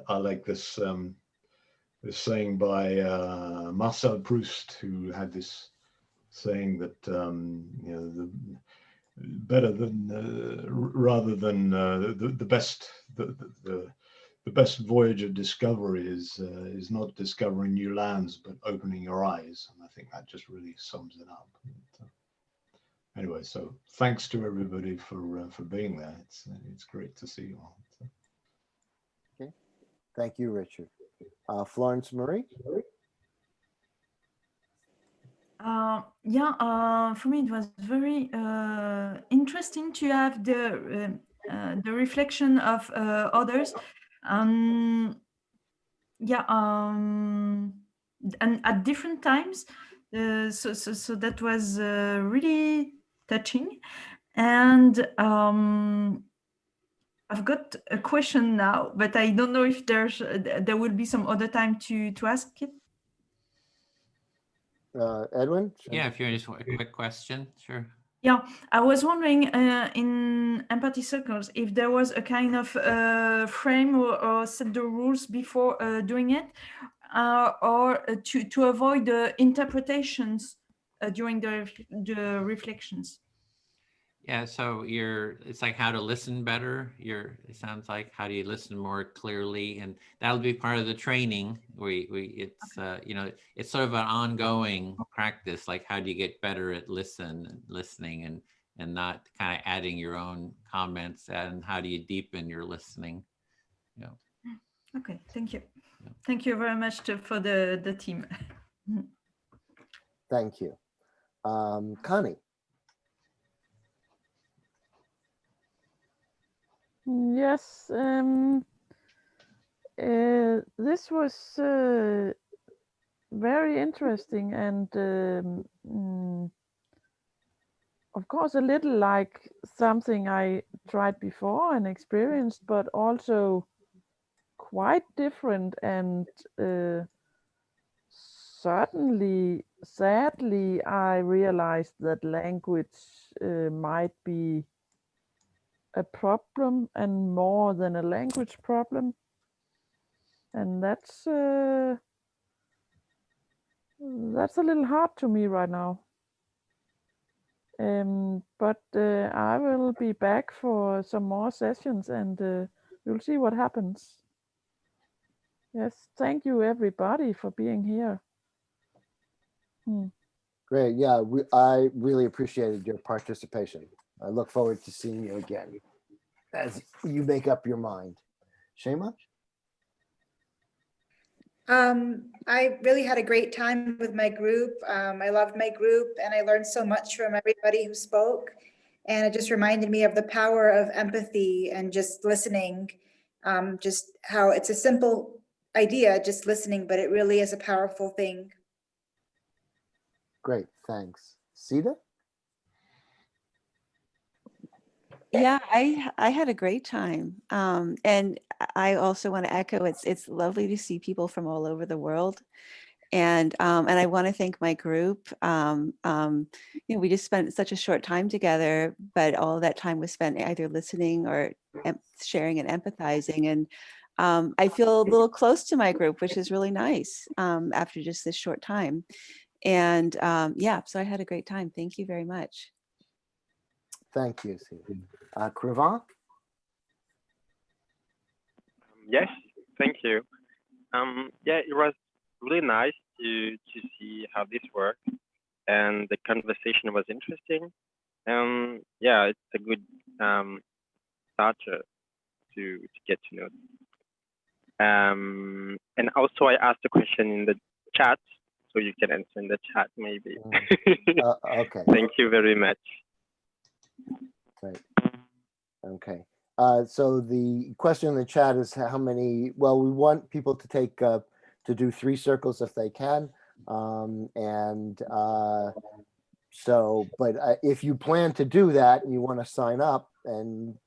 I like this. This saying by Marcel Proust, who had this saying that you know, the better than rather than the best voyage of discovery is not discovering new lands but opening your eyes, and I think that just really sums it up. Anyway, so thanks to everybody for being there. It's great to see you all. Okay, thank you, Richard. Florence Marie. Yeah, for me it was very interesting to have the reflection of others. Yeah, and at different times. So that was really touching. And I've got a question now, but I don't know if there will be some other time to ask it. Edwin? Yeah, if you just want a quick question, sure. Yeah, I was wondering in empathy circles if there was a kind of frame or set the rules before doing it, or to avoid the interpretations during the reflections. Yeah, so it's like how to listen better. It sounds like how do you listen more clearly, and that'll be part of the training. It's it's sort of an ongoing practice. Like how do you get better at listening, and not kind of adding your own comments, and how do you deepen your listening? Okay, thank you. Thank you very much for the team. Thank you. Connie. Yes, this was very interesting and of course a little like something I tried before and experienced, but also quite different and certainly, sadly, I realized that language might be a problem and more than a language problem. And that's a little hard to me right now. But I will be back for some more sessions and we'll see what happens. Yes, thank you everybody for being here. Great, yeah, I really appreciated your participation. I look forward to seeing you again as you make up your mind. Shema? I really had a great time with my group. I loved my group and I learned so much from everybody who spoke. And it just reminded me of the power of empathy and just listening, just how it's a simple idea, just listening, but it really is a powerful thing. Great, thanks. Sita? Yeah, I had a great time. And I also want to echo, it's lovely to see people from all over the world. And I want to thank my group. We just spent such a short time together, but all that time was spent either listening or sharing and empathizing. And I feel a little close to my group, which is really nice after just this short time. And yeah, so I had a great time. Thank you very much. Thank you, Sita. Carvalho? Yes, thank you. Yeah, it was really nice to see how this works, and the conversation was interesting. Yeah, it's a good starter to get to know. And also I asked a question in the chat, so you can answer in the chat maybe. Okay. Thank you very much. Great. Okay. So the question in the chat is how many, well, we want people to take, to do 3 circles if they can. So, but if you plan to do that and you want to sign up and,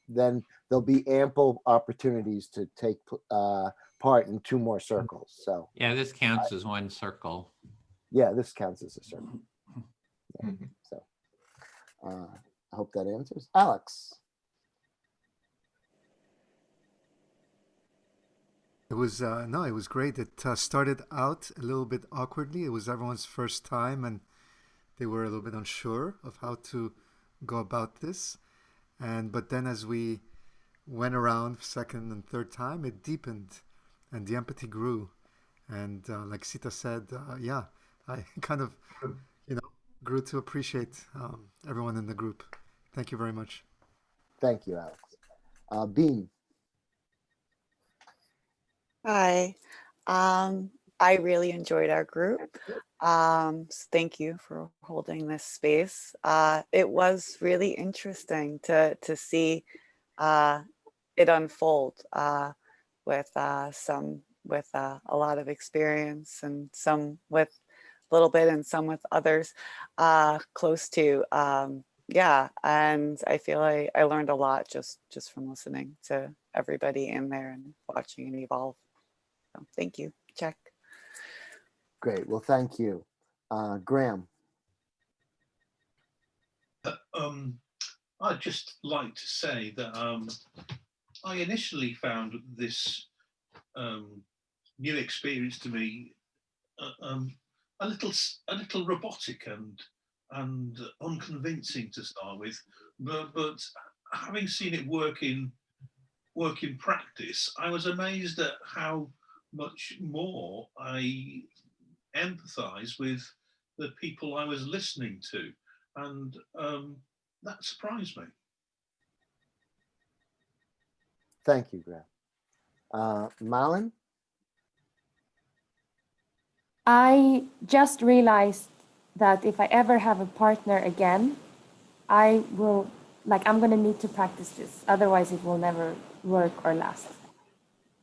then there'll be ample opportunities to take part in 2 more circles. So yeah, this counts as 1 circle. Yeah, this counts as a circle. Yeah, so I hope that answers. Alex. It was no, it was great. It started out a little bit awkwardly. It was everyone's first time, and they were a little bit unsure of how to go about this. But then as we went around second and third time, it deepened, and the empathy grew. And like Sita said, yeah, I kind of, grew to appreciate everyone in the group. Thank you very much. Thank you, Alex. Bean. Hi. I really enjoyed our group. So thank you for holding this space. It was really interesting to see it unfold with some with a lot of experience and some with a little bit and some with others close to. Yeah, and I feel I learned a lot just from listening to everybody in there and watching it evolve. So thank you. Check. Great. Well, thank you. Graham. I'd just like to say that I initially found this new experience to me a little robotic and and unconvincing to start with, but having seen it work in practice, I was amazed at how much more I empathize with the people I was listening to, and that surprised me. Thank you, Graham. Marlin? I just realized that if I ever have a partner again, I'm going to need to practice this. Otherwise, it will never work or last.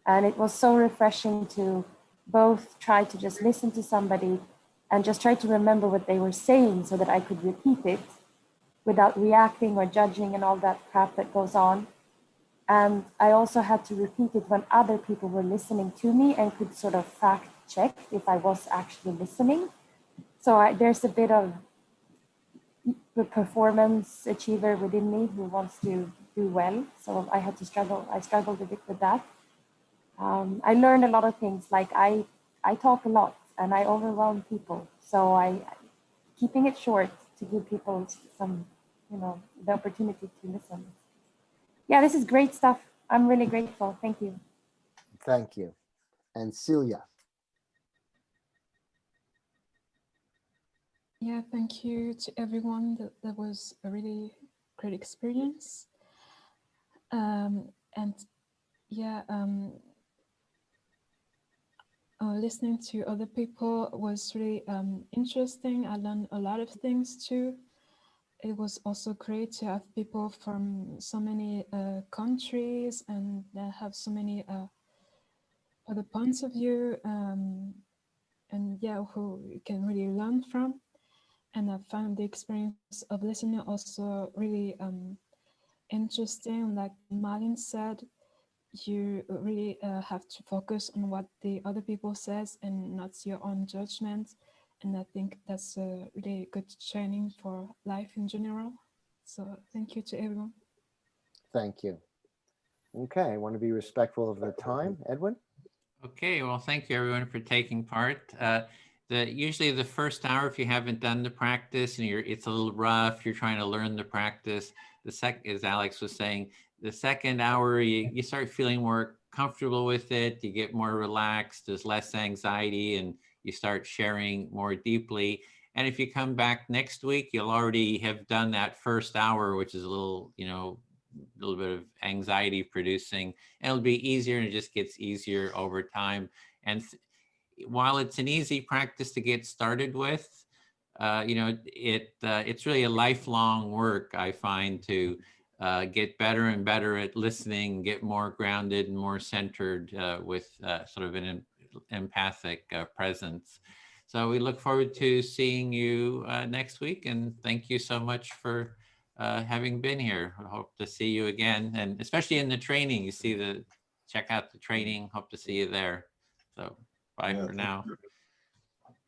And it was so refreshing to both try to just listen to somebody and just try to remember what they were saying so that I could repeat it without reacting or judging and all that crap that goes on. And I also had to repeat it when other people were listening to me and could sort of fact check if I was actually listening. So there's a bit of the performance achiever within me who wants to do well. So I struggled a bit with that. I learned a lot of things, like I talk a lot and I overwhelm people. So keeping it short to give people some, the opportunity to listen. Yeah, this is great stuff. I'm really grateful. Thank you. Thank you. And Celia? Yeah, thank you to everyone. That was a really great experience. And yeah, listening to other people was really interesting. I learned a lot of things too. It was also great to have people from so many countries and have so many other points of view, and yeah, who you can really learn from. And I found the experience of listening also really interesting. Like Marlin said, you really have to focus on what the other people says and not your own judgment. And I think that's a really good training for life in general. So thank you to everyone. Thank you. Okay, I want to be respectful of the time. Edwin? Okay, well, thank you everyone for taking part. Usually the first hour, if you haven't done the practice and it's a little rough, you're trying to learn the practice. As Alex was saying, the second hour, you start feeling more comfortable with it. You get more relaxed. There's less anxiety, and you start sharing more deeply. And if you come back next week, you'll already have done that first hour, which is a little, a little bit of anxiety producing, and it'll be easier, and it just gets easier over time. And while it's an easy practice to get started with, it's really a lifelong work, I find, to get better and better at listening, get more grounded and more centered with sort of an empathic presence. So we look forward to seeing you next week, and thank you so much for having been here. I hope to see you again, and especially in the training. Check out the training. Hope to see you there. So bye for now.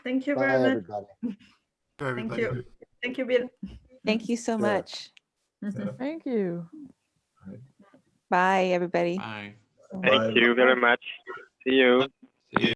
Thank you Bye, very much. everybody. Thank you. Thank you, Bill. Thank you so much. Thank you. Bye, everybody. Bye. Thank you very much. See you. See you.